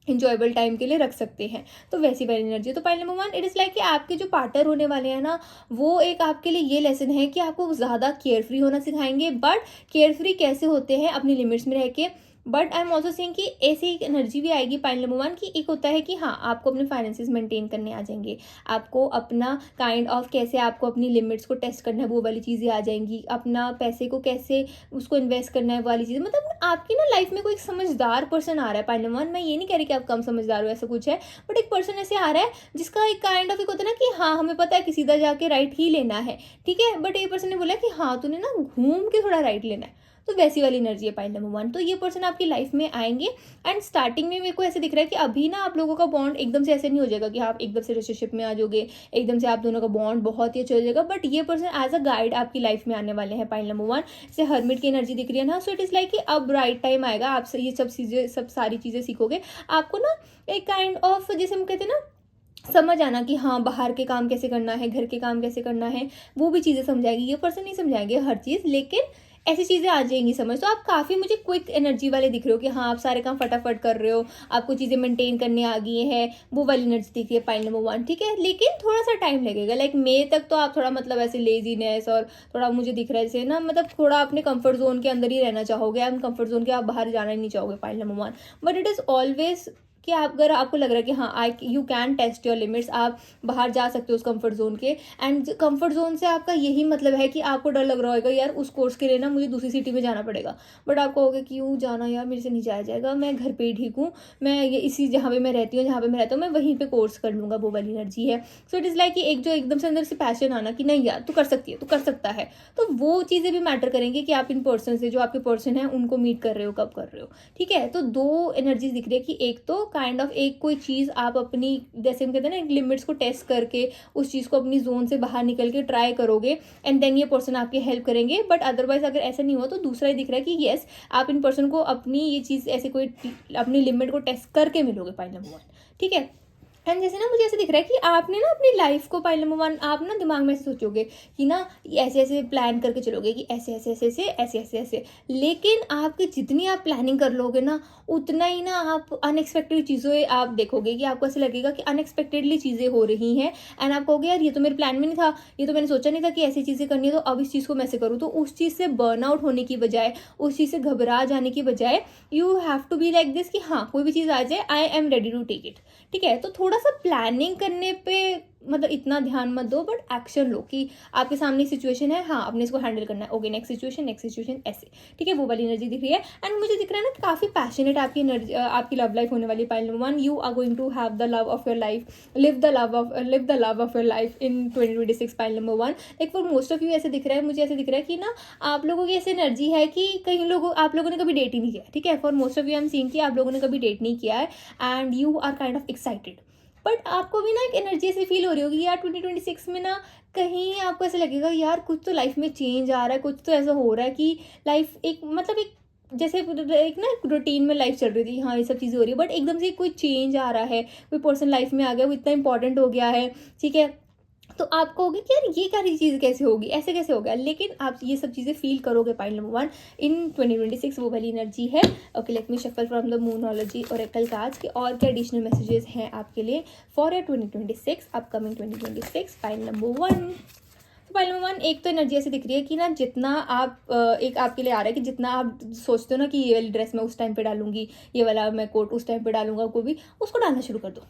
इंजॉयबल टाइम के लिए रख सकते हैं। तो वैसी वाली एनर्जी। तो point number 1, it is like कि आपके जो पार्टनर होने वाले हैं ना, वो एक आपके लिए ये लेसन है कि आपको ज़्यादा केयर फ्री होना सिखाएंगे। बट केयर फ्री कैसे होते हैं, अपनी लिमिट्स में रह के। But I am also saying कि ऐसी एक एनर्जी भी आएगी पॉइंट नंबर 1 की, एक होता है कि हाँ, आपको अपने फाइनेंसेस मेंटेन करने आ जाएंगे, आपको अपना काइंड ऑफ कैसे आपको अपनी लिमिट्स को टेस्ट करना है वो वाली चीज़ें आ जाएंगी, अपना पैसे को कैसे उसको इन्वेस्ट करना है वाली चीज़ें। मतलब आपकी ना लाइफ में कोई एक समझदार पर्सन आ रहा है पॉइंट नंबर 1। मैं ये नहीं कह रही कि आप कम समझदार हो, ऐसा कुछ है, बट एक पर्सन ऐसे आ रहा है जिसका एक काइंड ऑफ एक होता है ना कि हाँ, हमें पता है कि सीधा जाके राइट ही लेना है, ठीक है, बट ये पर्सन ने बोला कि हाँ, तूने ना घूम के थोड़ा राइट लेना है। तो वैसी वाली एनर्जी है पॉइंट नंबर 1। तो ये पर्सन आपकी लाइफ में आएंगे। एंड स्टार्टिंग में मेरे को ऐसे दिख रहा है कि अभी ना आप लोगों का बॉन्ड एकदम से ऐसे नहीं हो जाएगा कि आप एकदम से रिलेशनशिप में आ जाओगे, एकदम से आप दोनों का बॉन्ड बहुत ही अच्छा हो जाएगा। बट ये पर्सन एज अ गाइड आपकी लाइफ में आने वाले हैं पॉइंट नंबर 1 से। हर्मिट की एनर्जी दिख रही है ना, सो इट इज़ लाइक कि अब राइट टाइम आएगा, आप ये सब सारी चीज़ें सीखोगे। आपको ना एक काइंड ऑफ, जैसे हम कहते हैं ना, समझ आना कि हाँ, बाहर के काम कैसे करना है, घर के काम कैसे करना है, वो भी चीज़ें समझाएगी। ये पर्सन नहीं समझाएंगे हर चीज़, लेकिन ऐसी चीज़ें आ जाएंगी समझ। तो आप काफ़ी मुझे क्विक एनर्जी वाले दिख रहे हो कि हाँ, आप सारे काम फटाफट कर रहे हो, आपको चीज़ें मेंटेन करने आ गई हैं, वो वाली एनर्जी दिख रही है पॉइंट नंबर 1, ठीक है। लेकिन थोड़ा सा टाइम लगेगा, लाइक मई तक तो आप थोड़ा मतलब ऐसे लेजीनेस और थोड़ा मुझे दिख रहा है जैसे ना, मतलब थोड़ा अपने कंफर्ट जोन के अंदर ही रहना चाहोगे, आप कंफर्ट जोन के आप बाहर जाना ही नहीं चाहोगे point number 1। But it is always कि आप, अगर आपको लग रहा है कि हाँ, you can test your limits, आप बाहर जा सकते हो उस कंफर्ट जोन के। एंड कंफर्ट जोन से आपका यही मतलब है कि आपको डर लग रहा होगा यार, उस कोर्स के लिए ना मुझे दूसरी सिटी में जाना पड़ेगा। बट आप कहोगे क्यों जाना यार, मेरे से नहीं जाया जाएगा, मैं घर पे ही ठीक हूँ, मैं ये इसी जहाँ पे मैं रहती हूँ, जहाँ पे मैं रहता हूँ, मैं वहीं पे कोर्स कर लूँगा, वो वाली एनर्जी है। सो इट इज़ लाइक कि एक जो एकदम से अंदर से पैशन आना कि नहीं यार, तू कर सकती है, तू कर सकता है। तो वो चीज़ें भी मैटर करेंगी कि आप इन पर्सन से, जो आपके पर्सन है, उनको मीट कर रहे हो, कब कर रहे हो, ठीक है। तो 2 एनर्जीज दिख रही है कि एक तो काइंड ऑफ एक कोई चीज़ आप अपनी, जैसे हम कहते हैं ना, लिमिट्स को टेस्ट करके उस चीज़ को अपनी जोन से बाहर निकल के ट्राई करोगे, एंड देन ये पर्सन आपकी हेल्प करेंगे। बट अदरवाइज अगर ऐसा नहीं हुआ तो दूसरा ही दिख रहा है कि येस, आप इन पर्सन को अपनी ये चीज़ ऐसे कोई अपनी लिमिट को टेस्ट करके मिलोगे पॉइंट नंबर 1, ठीक है। एंड जैसे ना मुझे ऐसे दिख रहा है कि आपने ना अपनी लाइफ को पॉइंट नंबर 1, आप ना दिमाग में ऐसे सोचोगे कि ना ऐसे ऐसे प्लान करके चलोगे कि ऐसे ऐसे ऐसे ऐसे ऐसे ऐसे ऐसे। लेकिन आपकी जितनी आप प्लानिंग कर लोगे ना, उतना ही ना आप अनएक्सपेक्टेड चीज़ें आप देखोगे कि आपको ऐसे लगेगा कि अनएक्सपेक्टेडली चीज़ें हो रही हैं। एंड आप कहोगे यार, ये तो मेरे प्लान में नहीं था, ये तो मैंने सोचा नहीं था कि ऐसी चीज़ें करनी है, तो अब इस चीज़ को मैं ऐसे करूँ। तो उस चीज़ से बर्नआउट होने की बजाय, उस चीज़ से घबरा जाने की बजाय, you have to be like this कि हाँ, कोई भी चीज़ आ जाए, I am ready to take it, ठीक है। तो थोड़ा सा प्लानिंग करने पे मतलब इतना ध्यान मत दो, बट एक्शन लो कि आपके सामने सिचुएशन है, हाँ, अपने इसको हैंडल करना है, ओके, नेक्स्ट सिचुएशन ऐसे, ठीक है। वो वाली एनर्जी दिख रही है। एंड मुझे दिख रहा है ना काफ़ी पैशनेट आपकी एनर्जी, आपकी लव लाइफ होने वाली point number 1। You are going to have the love of your life, live the love of your life in 2026 point number 1। Like for most of you ऐसे दिख रहा है, मुझे ऐसे दिख रहा है कि ना आप लोगों की ऐसी एनर्जी है कि कई लोगों, आप लोगों ने कभी डेट ही नहीं किया, ठीक है। For most of you I am seeing कि आप लोगों ने कभी डेट नहीं किया है, and you are kind of excited. But आपको भी ना एक एनर्जी ऐसी फील हो रही होगी यार 2026 में ना, कहीं आपको ऐसा लगेगा यार कुछ तो लाइफ में चेंज आ रहा है, कुछ तो ऐसा हो रहा है कि लाइफ एक मतलब एक जैसे एक ना रूटीन में लाइफ चल रही थी, हाँ, ये सब चीज़ें हो रही है, बट एकदम से कोई चेंज आ रहा है, कोई पर्सन लाइफ में आ गया, वो इतना इंपॉर्टेंट हो गया है, ठीक है। तो आप कहोगे कि यार ये सारी चीज़ कैसे होगी, ऐसे कैसे हो गया, लेकिन आप ये सब चीज़ें फील करोगे पॉइंट नंबर 1 इन 2026, वो वाली एनर्जी है। Okay, let me shuffle from the Moonology oracle cards के और क्या एडिशनल मैसेजेस हैं आपके लिए for your 2026 upcoming 2026 point number 1। तो पॉइंट नंबर 1, एक तो एनर्जी ऐसी दिख रही है कि ना जितना आप एक आपके लिए आ रहा है कि जितना आप सोचते हो ना कि ये वाली ड्रेस मैं उस टाइम पे डालूंगी, ये वाला मैं कोट उस टाइम पे डालूंगा, कोई भी उसको डालना शुरू कर दो।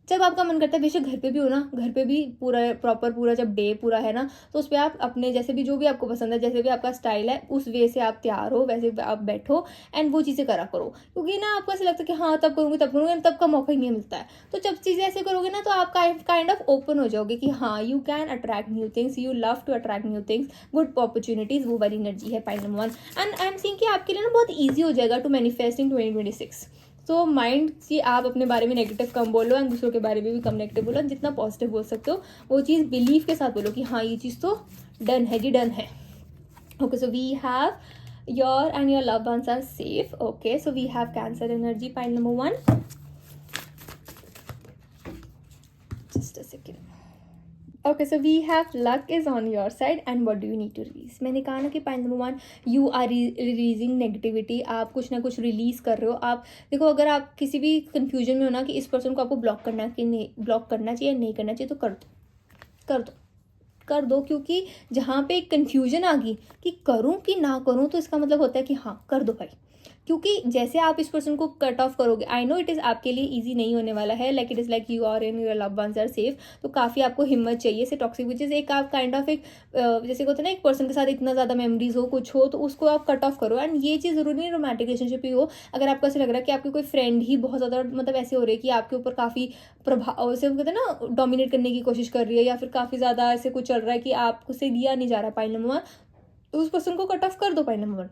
जब आपका मन करता है, बेशक घर पे भी हो ना, घर पे भी पूरा प्रॉपर पूरा जब डे पूरा है ना, तो उस पर आप अपने जैसे भी जो भी आपको पसंद है, जैसे भी आपका स्टाइल है, उस वे से आप तैयार हो, वैसे आप बैठो एंड वो चीज़ें करा करो। क्योंकि ना आपको ऐसा लगता है कि हाँ, तब करूँगी, तब का मौका ही नहीं मिलता है। तो जब चीज़ें ऐसे करोगे ना, तो आप काइंड ऑफ ओपन हो जाओगे कि हाँ, you can attract new things, you love to attract new things, good opportunities, वो वाली एनर्जी है point number 1। And I am seeing कि आपके लिए ना बहुत ईजी हो जाएगा टू मैनिफेस्टिंग 2026। तो माइंड कि आप अपने बारे में नेगेटिव कम बोलो एंड दूसरों के बारे में भी कम नेगेटिव बोलो, जितना पॉजिटिव बोल सकते हो वो चीज़ बिलीव के साथ बोलो कि हाँ, ये चीज़ तो डन है जी, डन है। Okay, so we have your and your love ones are safe. Okay, so we have cancer energy point number 1। Just a second. Okay, so we have luck is on your side and what do you need to release. मैंने कहा ना कि point number 1, you are releasing negativity. आप कुछ ना कुछ release कर रहे हो. आप देखो, अगर आप किसी भी कंफ्यूजन में हो ना कि इस पर्सन को आपको ब्लॉक करना कि नहीं, ब्लॉक करना चाहिए नहीं करना चाहिए, तो कर दो, कर दो, कर दो. क्योंकि जहाँ पे कन्फ्यूजन आ गई कि करूँ कि ना करूँ, तो इसका मतलब होता है कि हाँ कर दो भाई. क्योंकि जैसे आप इस पर्सन को कट ऑफ करोगे, आई नो इट इज़ आपके लिए ईजी नहीं होने वाला है. Like it is like you are in your love ones are safe. तो काफ़ी आपको हिम्मत चाहिए से टॉक्सिक विच इज़ एक आप काइंड ऑफ एक जैसे होता है ना, एक पर्सन के साथ इतना ज़्यादा मेमोरीज हो, कुछ हो, तो उसको आप कट ऑफ करो. एंड ये चीज़ ज़रूरी नहीं रोमांटिक रिलेशनशिप ही हो. अगर आपको ऐसा लग रहा है कि आपकी कोई फ्रेंड ही बहुत ज़्यादा मतलब ऐसे हो रही है कि आपके ऊपर काफ़ी प्रभाव से कहते हैं ना डोमिनेट करने की कोशिश कर रही है, या फिर काफ़ी ज़्यादा ऐसे कुछ चल रहा है कि आपसे दिया नहीं जा रहा पॉइंट नंबर 1, तो उस पर्सन को कट ऑफ कर दो. पॉइंट नंबर 1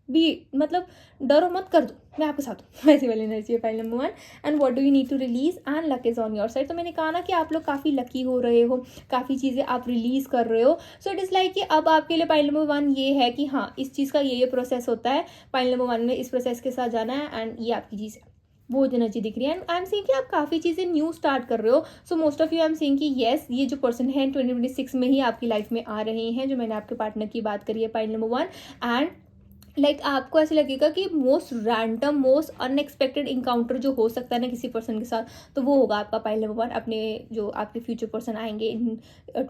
भी मतलब डरो मत, कर दो, मैं आपके साथ हूँ. ऐसी वाली एनर्जी है point number 1. And what do you need to release and luck is on your side. तो मैंने कहा ना कि आप लोग काफ़ी लकी हो रहे हो, काफ़ी चीज़ें आप रिलीज कर रहे हो. सो इट इज़ लाइक कि अब आपके लिए पॉइंट नंबर 1 ये है कि हाँ इस चीज़ का ये प्रोसेस होता है. पॉइंट नंबर 1 में इस प्रोसेस के साथ जाना है एंड ये आपकी चीज़ है. वो एनर्जी दिख रही है. एंड आई एम सीइंग कि आप काफ़ी चीज़ें न्यू स्टार्ट कर रहे हो. So most of you I am seeing कि येस, ये जो पर्सन है 2026 में ही आपकी लाइफ में आ रहे हैं, जो मैंने आपके पार्टनर की बात करी है पॉइंट नंबर 1. एंड लाइक आपको ऐसे लगेगा कि most random, most unexpected encounter जो हो सकता है ना किसी पर्सन के साथ, तो वो होगा आपका पॉइंट नंबर 1. अपने जो आपके फ्यूचर पर्सन आएंगे इन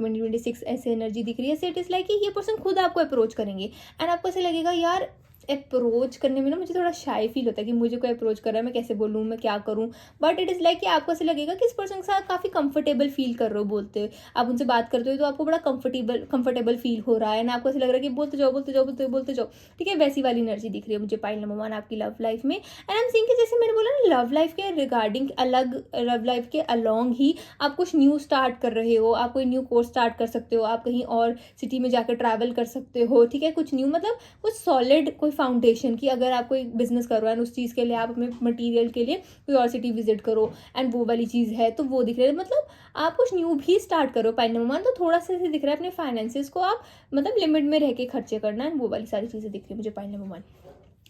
2026, ऐसे एनर्जी दिख रही है. सो इट इज़ लाइक कि ये पर्सन खुद आपको अप्रोच करेंगे. एंड आपको ऐसे लगेगा यार अप्रोच करने में ना मुझे थोड़ा शाय फील होता है कि मुझे कोई अप्रोच कर रहा है, मैं कैसे बोलूँ, मैं क्या करूँ. बट इट इज़ लाइक कि आपको ऐसे लगेगा कि इस पर्सन के साथ काफ़ी कंफर्टेबल फील कर रहे हो बोलते हुए. आप उनसे बात करते हो तो आपको बड़ा कंफर्टेबल फील हो रहा है ना. आपको ऐसे लग रहा है कि बोलते जाओ बोलते जाओ बोलते जाओ. ठीक है, वैसी वाली एनर्जी दिख रही है मुझे पॉइंट नंबर 1 आपकी लव लाइफ में. एंड आई एम सीइंग कि जैसे मैंने बोला ना, लव लाइफ के रिगार्डिंग अलग, लव लाइफ के अलॉन्ग ही आप कुछ न्यू स्टार्ट कर रहे हो. आप कोई न्यू कोर्स स्टार्ट कर सकते हो, आप कहीं और सिटी में जाकर ट्रैवल कर सकते हो. ठीक है, कुछ न्यू मतलब कुछ सॉलिड कोई फाउंडेशन की, अगर आप कोई बिजनेस कर रहे हो उस चीज़ के लिए आप अपने मटेरियल के लिए कोई और सिटी विजिट करो एंड वो वाली चीज़ है, तो वो दिख रहा है. मतलब आप कुछ न्यू भी स्टार्ट करो पॉइंट नंबर 1. तो थोड़ा सा दिख रहा है अपने फाइनेंसिस को आप मतलब लिमिट में रह के खर्चे करना है. वो वाली सारी चीज़ें दिख रही है मुझे point number 1.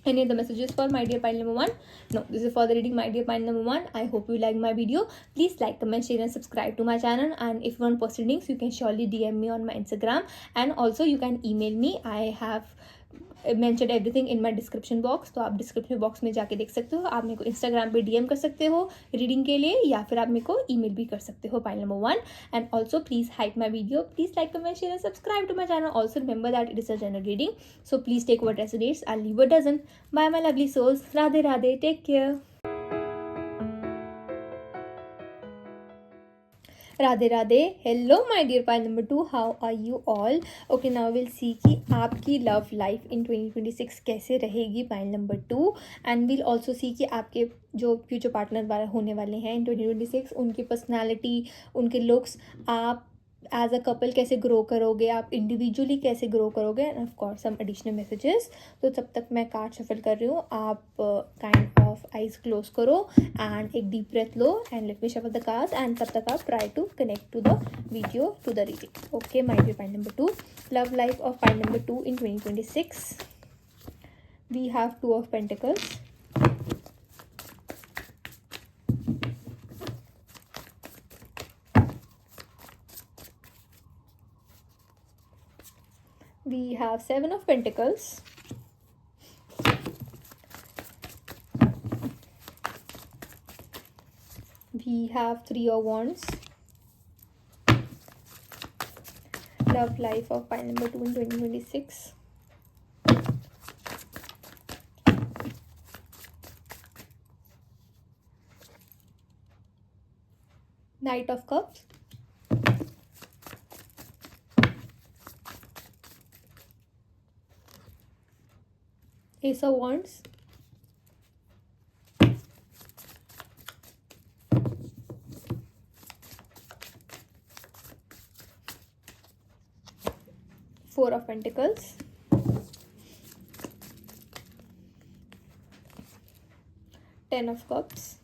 Any other messages for my dear pile number 1? No, this is for the reading my dear pile number 1. I hope you like my video. Please like, comment, share and subscribe to my channel. And if you want post readings, you can surely DM me on my Instagram. And also you can email me. I have mentioned everything in my description box. तो आप description box में जाके देख सकते हो. आप मेरे को इंस्टाग्राम पे DM कर सकते हो रीडिंग के लिए, या फिर आप मेरे को ईमेल भी कर सकते हो pile number 1. And also please hype my video, please like, comment, share and subscribe to my channel. Also remember that it is a general reading, so please take what resonates and leave what doesn't. Bye my lovely souls. Radhe Radhe, take care. Radhe Radhe. Hello my dear pile number 2, how are you all. Okay, now will see कि आपकी love life in 2026 कैसे रहेगी pile number 2. And will also see कि आपके जो future partner होने वाले हैं इन 2026, उनकी पर्सनैलिटी, उनके लुक्स, आप एज अ कपल कैसे ग्रो करोगे, आप इंडिविजुअली कैसे ग्रो करोगे. And of course some additional messages. तो तब तक मैं कार्ड शफल कर रही हूँ. आप काइंड ऑफ आइज क्लोज करो एंड एक डीप ब्रेथ लो and let me shuffle the cards. And तब तक आप try to connect to the video, to the reading. Okay my dear pile number 2, love life of pile number 2 in 2026. We have 2 of pentacles, we have 7 of Pentacles, we have 3 of Wands. Love life of pile number 2 in 2026. Knight of Cups, Ace of Wands, Four of Pentacles, Ten of Cups,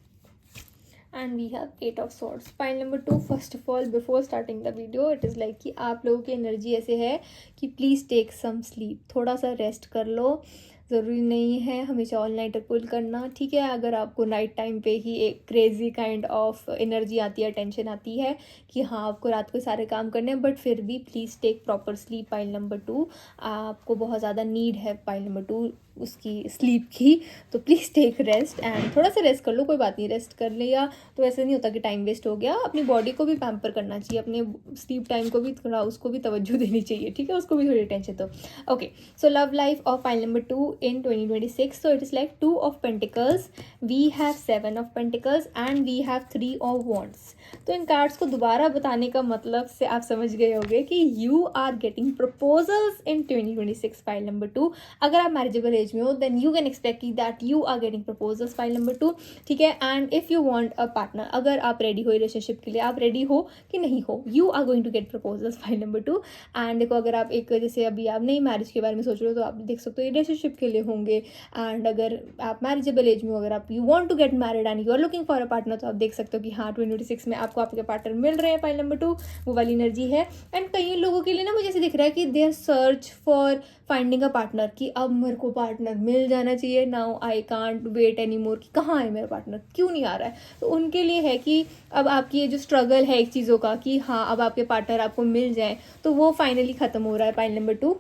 and we have 8 of Swords. Pile number 2, first of all, before starting the video, it is like कि आप लोगों की energy ऐसे है कि please take some sleep. थोड़ा सा rest कर लो. ज़रूरी नहीं है हमेशा ऑल नाइटर पुल करना, ठीक है। अगर आपको नाइट टाइम पे ही एक क्रेज़ी काइंड ऑफ एनर्जी आती है, टेंशन आती है कि हाँ, आपको रात को सारे काम करने हैं, बट फिर भी please take proper sleep. Point number 2, आपको बहुत ज़्यादा नीड है पॉइंट नंबर 2 उसकी स्लीप की, तो प्लीज़ टेक रेस्ट एंड थोड़ा सा रेस्ट कर लो, कोई बात नहीं, रेस्ट कर लिया तो ऐसा नहीं होता कि टाइम वेस्ट हो गया। अपनी बॉडी को भी पैम्पर करना चाहिए, अपने स्लीप टाइम को भी थोड़ा, उसको भी तवज्जो देनी चाहिए, ठीक है, उसको भी थोड़ी टेंशन दो। Okay, so love life of pile number 2 in 2026, so it is like 2 of pentacles, we have 7 of pentacles and we have 3 of wands। तो इन कार्ड्स को दोबारा बताने का मतलब से आप समझ गए होंगे कि you are getting proposals in 2026 pile number 2। अगर आप मैरिजेबल एज में हो then you can expect that you are getting proposals pile number 2, ठीक है। And if you want a partner, अगर आप रेडी हो रिलेशनशिप के लिए, आप रेडी हो कि नहीं हो, you are going to get proposals pile number 2। And देखो, अगर आप एक जैसे अभी आप नई मैरिज के बारे में सोच रहे हो तो आप देख सकते हो रिलेशनशिप के लिए होंगे। एंड अगर आप मैरिजेबल एज में हो, अगर आप you want to get married and you are looking for a partner, तो आप देख सकते हो कि हाँ 2026 में आपको आपके पार्टनर मिल रहे हैं, पाइल नंबर 2 वो वाली एनर्जी है। एंड कई लोगों के लिए ना मुझे ऐसे दिख रहा है कि they are search for finding a partner, कि अब मेरे को पार्टनर मिल जाना चाहिए, now I can't wait any more, कि कहाँ है मेरा पार्टनर, क्यों नहीं आ रहा है। तो उनके लिए है कि अब आपकी ये जो स्ट्रगल है एक चीज़ों का कि हाँ अब आपके पार्टनर आपको मिल जाए, तो वो फाइनली ख़त्म हो रहा है पाइल नंबर 2।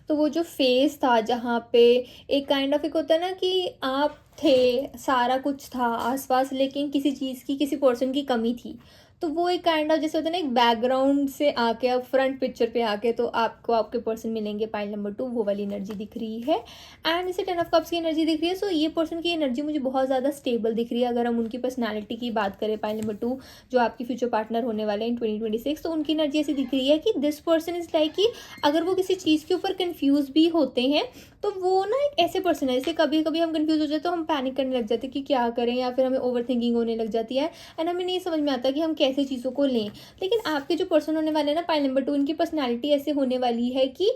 तो वो जो फेज़ था जहाँ पे एक काइंड ऑफ एक होता है ना कि आप थे, सारा कुछ था आसपास, लेकिन किसी चीज़ की, किसी पर्सन की कमी थी, तो वो एक काइंड ऑफ जैसे होता है ना एक बैकग्राउंड से आके अब फ्रंट पिक्चर पे आके तो आपको आपके पर्सन मिलेंगे पाइल नंबर 2, वो वाली एनर्जी दिख रही है। एंड इसे 10 ऑफ कप्स की एनर्जी दिख रही है। सो ये पर्सन की एनर्जी मुझे बहुत ज़्यादा स्टेबल दिख रही है। अगर हम उनकी पर्सनैलिटी की बात करें पाइल नंबर 2, जो आपकी फ्यूचर पार्टनर होने वाले हैं इन 2026, तो उनकी एनर्जी ऐसी दिख रही है कि दिस पर्सन इज़ लाइक कि अगर वो किसी चीज़ के ऊपर कन्फ्यूज़ भी होते हैं तो वो ना एक ऐसे पर्सन है, जैसे कभी कभी हम कंफ्यूज हो जाते तो हम पैनिक करने लग जाते हैं कि क्या करें, या फिर हमें ओवर थिंकिंग होने लग जाती है एंड हमें नहीं समझ में आता कि हम कैसे चीज़ों को लें। लेकिन आपके जो पर्सन होने वाले हैं ना पाइल नंबर 2, इनकी पर्सनैलिटी ऐसे होने वाली है कि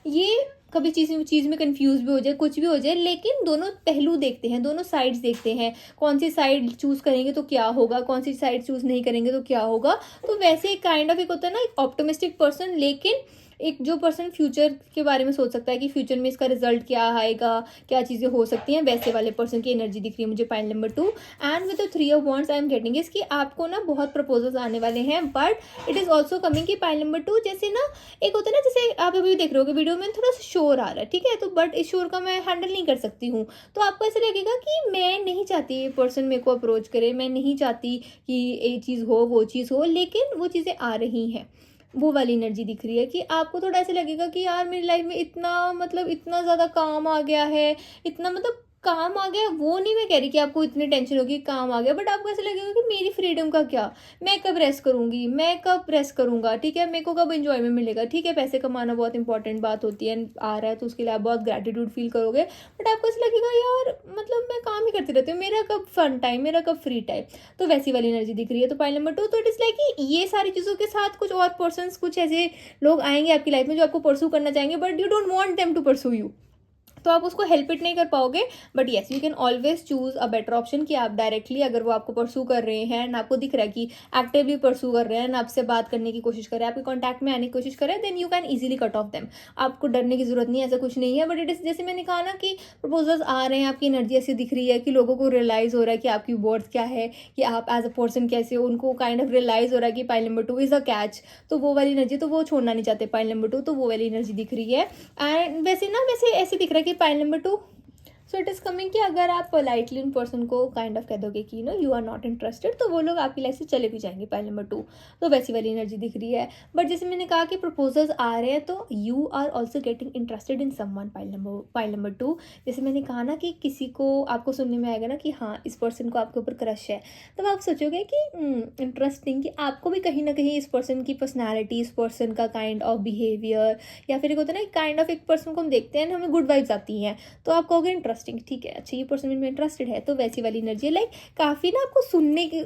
ये कभी चीज़ में कंफ्यूज भी हो जाए, कुछ भी हो जाए, लेकिन दोनों पहलू देखते हैं, दोनों साइड्स देखते हैं, कौन सी साइड चूज़ करेंगे तो क्या होगा, कौन सी साइड चूज़ नहीं करेंगे तो क्या होगा। तो वैसे एक काइंड ऑफ एक होता है ना एक ऑप्टिमिस्टिक पर्सन, लेकिन एक जो पर्सन फ्यूचर के बारे में सोच सकता है कि फ्यूचर में इसका रिजल्ट क्या आएगा, क्या चीज़ें हो सकती हैं, वैसे वाले पर्सन की एनर्जी दिख रही है मुझे pile number 2। And with the 3 of wands I am getting इसकी आपको ना बहुत प्रपोजल्स आने वाले हैं, but it is also coming कि पाइल नंबर 2 जैसे ना एक होता है ना, जैसे आप अभी देख रहे हो कि वीडियो में थोड़ा सा शोर आ रहा है, ठीक है, तो बट इस शोर का मैं हैंडल नहीं कर सकती हूँ, तो आपको ऐसा लगेगा कि मैं नहीं चाहती ये पर्सन मेरे को अप्रोच करे, मैं नहीं चाहती कि ये चीज़ हो वो चीज़ हो, लेकिन वो चीज़ें आ रही हैं, वो वाली एनर्जी दिख रही है कि आपको थोड़ा ऐसे लगेगा कि यार मेरी लाइफ में इतना मतलब इतना ज़्यादा काम आ गया है, इतना मतलब काम आ गया, वो नहीं मैं कह रही कि आपको इतनी टेंशन होगी काम आ गया, बट आपको ऐसा लगेगा कि मेरी फ्रीडम का क्या, मैं कब रेस्ट करूँगी, मैं कब रेस्ट करूँगा, ठीक है, मेरे को कब एंजॉयमेंट मिलेगा। ठीक है, पैसे कमाना बहुत इंपॉर्टेंट बात होती है, आ रहा है तो उसके लिए आप बहुत ग्रेटिट्यूड फील करोगे, बट आपको ऐसा लगेगा यार मतलब मैं काम ही करती रहती हूँ, मेरा कब फन टाइम, मेरा कब फ्री टाइम। तो वैसी वाली एनर्जी दिख रही है। तो पॉइंट नंबर 2, तो इट इज़ लाइक कि ये सारी चीज़ों के साथ कुछ और पर्सन, कुछ ऐसे लोग आएंगे आपकी लाइफ में जो आपको परसू करना चाहेंगे, but you don't want them to pursue you, तो आप उसको हेल्प इट नहीं कर पाओगे। But yes you can always choose a better option कि आप डायरेक्टली अगर वो आपको परसू कर रहे हैं एंड आपको दिख रहा है कि एक्टिवली परसू कर रहे हैं एंड आपसे बात करने की कोशिश कर रहे हैं, आपके कॉन्टैक्ट में आने की कोशिश कर रहे हैं, then you can easily cut off them. आपको डरने की जरूरत नहीं है, ऐसा कुछ नहीं है। बट इट इज जैसे मैंने कहा ना कि प्रपोजल्स आ रहे हैं, आपकी एनर्जी ऐसी दिख रही है कि लोगों को रियलाइज हो रहा है कि आपकी वर्थ क्या है, कि आप एज अ पर्सन कैसे हो, उनको काइंड ऑफ रियलाइज हो रहा है कि pile number 2 is a catch. तो वो वाली एनर्जी तो वो छोड़ना नहीं चाहते पाइल नंबर 2, तो वो वाली एनर्जी दिख रही है। एंड वैसे ऐसे दिख रहा है कि pile number 2, so it is coming कि अगर आप पोलाइटली उन पर्सन को काइंड ऑफ कह दोगे कि यू आर नॉट इंटरेस्टेड, तो वो लोग आपकी लाइफ से चले भी जाएंगे पाइल नंबर 2। तो वैसी वाली एनर्जी दिख रही है। बट जैसे मैंने कहा कि प्रपोजल्स आ रहे हैं, तो you are also getting interested in someone pile number 2। जैसे मैंने कहा ना कि किसी को आपको सुनने में आएगा ना कि हाँ इस पर्सन को आपके ऊपर क्रश है, तब आप सोचोगे कि इंटरेस्टिंग, कि आपको भी कहीं ना कहीं इस पर्सन की पर्सनैलिटी, इस पर्सन का काइंड ऑफ बिहेवियर, या फिर एक होता है ना काइंड ऑफ एक पर्सन को हम देखते हैं हमें गुड वाइब्स आती हैं, तो आप कहोगे इंटरेस्टिंग, ठीक है, अच्छा ये पर्सन में इंटरेस्टेड है। तो वैसी वाली एनर्जी लाइक काफ़ी ना आपको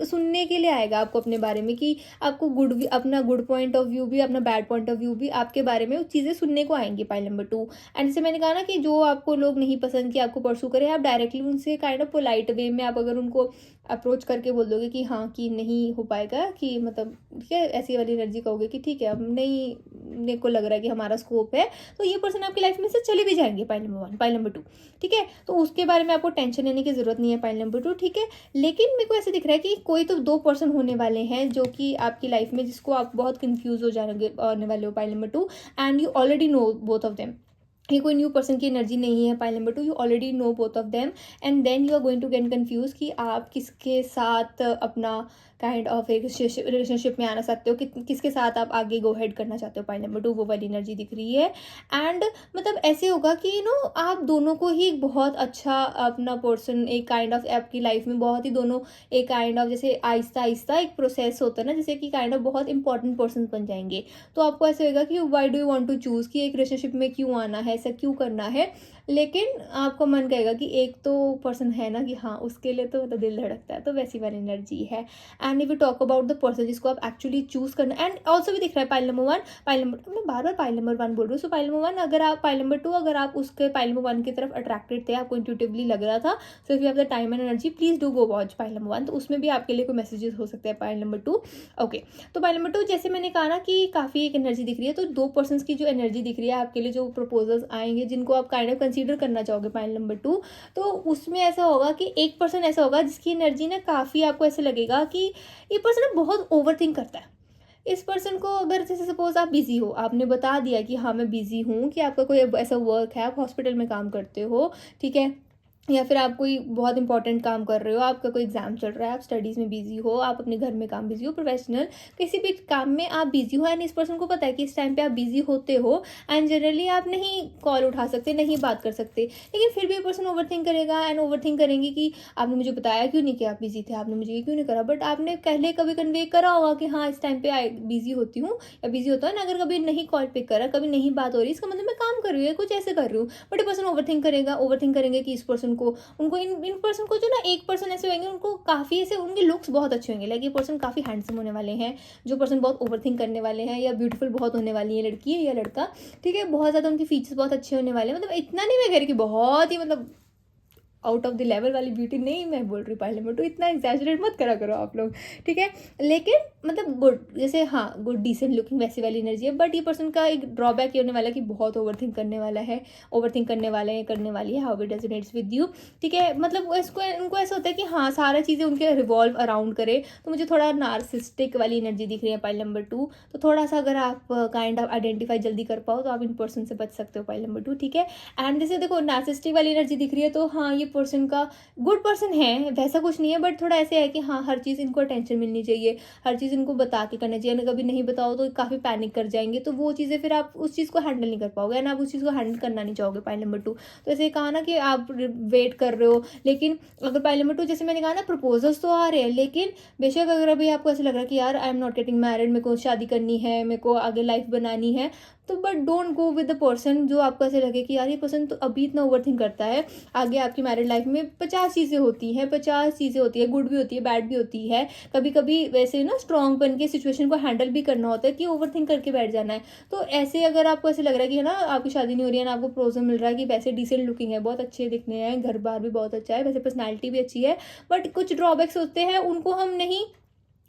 सुनने के लिए आएगा आपको अपने बारे में, कि आपको अपना गुड पॉइंट ऑफ व्यू भी, अपना बैड पॉइंट ऑफ व्यू भी आपके बारे में चीज़ें सुनने को आएंगी पाइल नंबर 2। एंड जैसे मैंने कहा ना कि जो आपको लोग नहीं पसंद कि आपको परसू करें, आप डायरेक्टली उनसे काइंड ऑफ पोलाइट वे में आप अगर उनको अप्रोच करके बोल दोगे कि हाँ कि नहीं हो पाएगा, कि मतलब ठीक है, ऐसी वाली एनर्जी कहोगे कि ठीक है अब नहीं मेरे को लग रहा है कि हमारा स्कोप है, तो ये पर्सन आपकी लाइफ में से चले भी जाएंगे। पाइल नंबर 1, पाइल नंबर 2, ठीक है, तो उसके बारे में आपको टेंशन लेने की जरूरत नहीं है। पाइल नंबर 2, ठीक है। लेकिन मेरे को ऐसे दिख रहा है कि कोई तो 2 पर्सन होने वाले हैं जो कि आपकी लाइफ में, जिसको आप बहुत कंफ्यूज हो जाने आने वाले हो, pile number 2, and you already know both of them. ये कोई न्यू पर्सन की एनर्जी नहीं है। Pile number 2, you already know both of them and then you are going to get confuse कि आप किसके साथ अपना काइंड ऑफ एक रिलेशनशिप में आना चाहते हो, किसके साथ आप आगे गो हेड करना चाहते हो। पाइल नंबर 2, वो वाली एनर्जी दिख रही है। एंड मतलब ऐसे होगा कि आप दोनों को ही एक बहुत अच्छा अपना पर्सन, एक काइंड ऑफ आपकी लाइफ में बहुत ही दोनों एक काइंड ऑफ जैसे आहिस्ता आहिस्ता एक प्रोसेस होता है ना, जैसे कि काइंड ऑफ बहुत इंपॉर्टेंट पर्सन बन जाएंगे। तो आपको ऐसे होगा कि why do you want to choose, कि एक रिलेशनशिप में क्यों आना है, ऐसा क्यों करना है। लेकिन आपको मन कहेगा कि एक तो पर्सन है ना कि हाँ उसके लिए तो दिल धड़कता है, तो वैसी वाली एनर्जी है। And if you talk about the person जिसको आप एक्चुअली चूज करना, एंड ऑल्सो भी दिख रहा है पाइल नंबर 1, मैं बार बार पाइल नंबर 1 बोल रही हूँ। सो पाइल नंबर 1, अगर आप पाइल नंबर 2, अगर आप उसके पाइल नंबर 1 की तरफ अट्रैक्टेड थे, आपको इंट्यूटिवली लग रहा था, so if you have the time and energy please do go watch pile number 1, तो उसमें भी आपके लिए कोई मैसेजेस हो सकते हैं। Pile number 2, okay. तो पाइल नंबर 2, जैसे मैंने कहा ना कि काफ़ी एक एनर्जी दिख रही है, तो 2 पर्सन की जो एनर्जी दिख रही है आपके लिए, जो प्रपोजल्स आएंगे जिनको आप काइंड ऑफ कंसीडर करना चाहोगे पाइल नंबर 2, तो उसमें ऐसा होगा कि एक पर्सन ऐसा होगा जिसकी एनर्जी ना काफ़ी आपको ऐसे लगेगा कि ये पर्सन ना बहुत ओवर थिंक करता है। इस पर्सन को अगर जैसे सपोज आप बिजी हो, आपने बता दिया कि हाँ मैं बिजी हूँ, कि आपका कोई ऐसा वर्क है, आप हॉस्पिटल में काम करते हो, ठीक है, या फिर आप कोई बहुत इंपॉर्टेंट काम कर रहे हो, आपका कोई एग्जाम चल रहा है, आप स्टडीज़ में बिजी हो, आप अपने घर में काम बिजी हो, प्रोफेशनल किसी भी काम में आप बिजी हो, एंड इस पर्सन को पता है कि इस टाइम पे आप बिजी होते हो, एंड जनरली आप नहीं कॉल उठा सकते, नहीं बात कर सकते, लेकिन फिर भी ये पर्सन ओवर थिंक करेगा एंड ओवर थिंक करेंगे कि आपने मुझे बताया क्यों नहीं कि आप बिजी थे, आपने मुझे ये क्यों नहीं करा। बट आपने पहले कभी कन्वे करा होगा कि हाँ इस टाइम पे बिजी होती हूँ या बिजी होता है ना, अगर कभी नहीं कॉल पिक करा, कभी नहीं बात हो रही, इसका मतलब मैं काम कर रही हूँ या कुछ ऐसे कर रही हूँ। बट ये पर्सन ओवर थिंक करेंगे कि इस पर्सन को, उनको इन पर्सन को जो ना, एक पर्सन ऐसे होंगे उनको काफ़ी ऐसे उनके लुक्स बहुत अच्छे होंगे, लाइक ये पर्सन काफ़ी हैंडसम होने वाले हैं, जो पर्सन बहुत ओवरथिंक करने वाले हैं, या ब्यूटीफुल बहुत होने वाली है लड़की या लड़का, ठीक है, बहुत ज़्यादा उनके फीचर्स बहुत अच्छे होने वाले हैं। मतलब इतना नहीं मैं कह रही कि बहुत ही मतलब आउट ऑफ द लेवल वाली ब्यूटी नहीं मैं बोल रही पाइल नंबर 2, इतना एग्जैजरेट मत करा करो आप लोग, ठीक है। लेकिन मतलब गुड, जैसे हाँ गुड डिसेंट लुकिंग वैसी वाली एनर्जी है। बट ये पर्सन का एक ड्रॉबैक ये होने वाला है कि बहुत ओवरथिंक करने वाला है, ओवरथिंक करने वाले हैं, करने वाली है, how it resonates with you, ठीक है। मतलब इसको उनको ऐसा होता है कि हाँ सारा चीज़ें उनके रिवॉल्व अराउंड करे। तो मुझे थोड़ा नार्सिस्टिक वाली एनर्जी दिख रही है पाइल नंबर 2, तो थोड़ा सा अगर आप काइंड ऑफ आइडेंटिफाई जल्दी कर पाओ तो आप इन पर्सन से बच सकते हो पाइल नंबर 2, ठीक है। एंड जैसे देखो नार्सिस्टिक वाली एनर्जी दिख रही है, तो हाँ ये पर्सन का गुड पर्सन है, वैसा कुछ नहीं है, बट थोड़ा ऐसे है कि हाँ हर चीज़ इनको अटेंशन मिलनी चाहिए, हर चीज़ इनको बता के करना चाहिए, कभी नहीं बताओ तो काफ़ी पैनिक कर जाएंगे, तो वो चीज़ें फिर आप उस चीज़ को हैंडल नहीं कर पाओगे, ना आप उस चीज़ को हैंडल करना नहीं चाहोगे पाइल नंबर 2। तो ऐसे कहा ना कि आप वेट कर रहे हो, लेकिन अगर पाइल नंबर 2 जैसे मैंने कहा ना प्रपोजल्स तो आ रहे हैं, लेकिन बेशक अगर अभी आपको ऐसा लग रहा है कि यार I am not getting married, मेरे को शादी करनी है, मेरे को आगे लाइफ बनानी है, तो but don't go with the person जो आपको ऐसे लगे कि यार ये पर्सन तो अभी इतना ओवर थिंक करता है, आगे आपकी मैरिड लाइफ में 50 चीज़ें होती हैं, 50 चीज़ें होती है, गुड भी होती है, बैड भी होती है, कभी कभी वैसे ना स्ट्रॉन्ग बन के सिचुएशन को हैंडल भी करना होता है कि ओवर थिंक करके बैठ जाना है। तो ऐसे अगर आपको ऐसे लग रहा है कि है ना आपकी शादी नहीं हो रही है ना, आपको प्रपोजल मिल रहा है कि वैसे डिसेंट लुकिंग है, बहुत अच्छे दिखने हैं, घर बार भी बहुत अच्छा है, वैसे पर्सनैलिटी भी अच्छी है, बट कुछ ड्रॉबैक्स होते हैं, उनको हम नहीं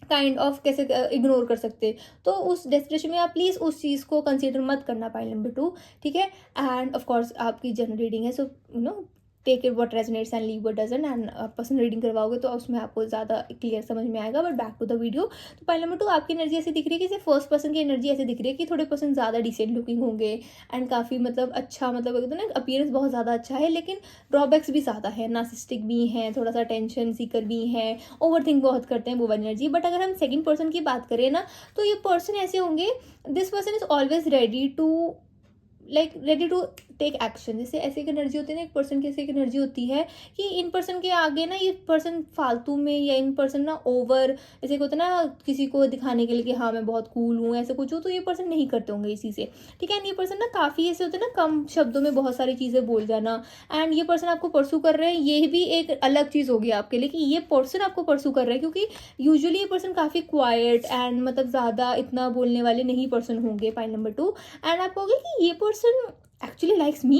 काइंड ऑफ कैसे इग्नोर कर सकते। तो उस डेस्टिनेशन में आप प्लीज़ उस चीज़ को कंसीडर मत करना पाइल नंबर 2, ठीक है। एंड ऑफ कोर्स आपकी जनरल रीडिंग है, so take it what resonates and leave what doesn't, and personal reading करवाओगे तो उसमें आपको ज़्यादा क्लियर समझ में आएगा। But back to the video, तो पाइल नंबर 2 आपकी एनर्जी ऐसी दिख रही है कि सिर्फ फर्स्ट पर्सन की एनर्जी ऐसी दिख रही है कि थोड़े पर्सन ज़्यादा डिसेंट लुकिंग होंगे एंड काफ़ी मतलब अच्छा, मतलब एकदम ना अपीयरेंस बहुत ज़्यादा अच्छा है, लेकिन ड्रॉबैक्स भी ज़्यादा है, नार्सिस्टिक भी हैं, थोड़ा सा टेंशन सीकर भी हैं, ओवर थिंक बहुत करते हैं, वो एनर्जी। बट अगर हम सेकंड पर्सन की बात करें ना, तो ये पर्सन ऐसे होंगे, this person is always ready to take action. जैसे ऐसे एक एनर्जी होती है ना, एक पर्सन की ऐसी एक एनर्जी होती है कि इन पर्सन के आगे ना ये पर्सन फालतू में, या इन पर्सन ना ओवर, जैसे होता है ना किसी को दिखाने के लिए कि हाँ मैं बहुत कूल हूँ, ऐसे कुछ हो, तो ये पर्सन नहीं करते होंगे इसी से, ठीक है। एंड ये पर्सन ना काफ़ी ऐसे होते हैं ना कम शब्दों में बहुत सारी चीज़ें बोल जाना, एंड ये पर्सन आपको परसू कर रहे हैं, ये भी एक अलग चीज़ होगी आपके लिए कि ये पर्सन आपको परसू कर रहे हैं, क्योंकि यूजुअली ये पर्सन काफ़ी क्वाइट एंड मतलब ज़्यादा इतना बोलने वाले नहीं पर्सन होंगे पाइल नंबर 2। एंड आप कहोगे कि ये पर्सन एक्चुअली लाइक्स मी,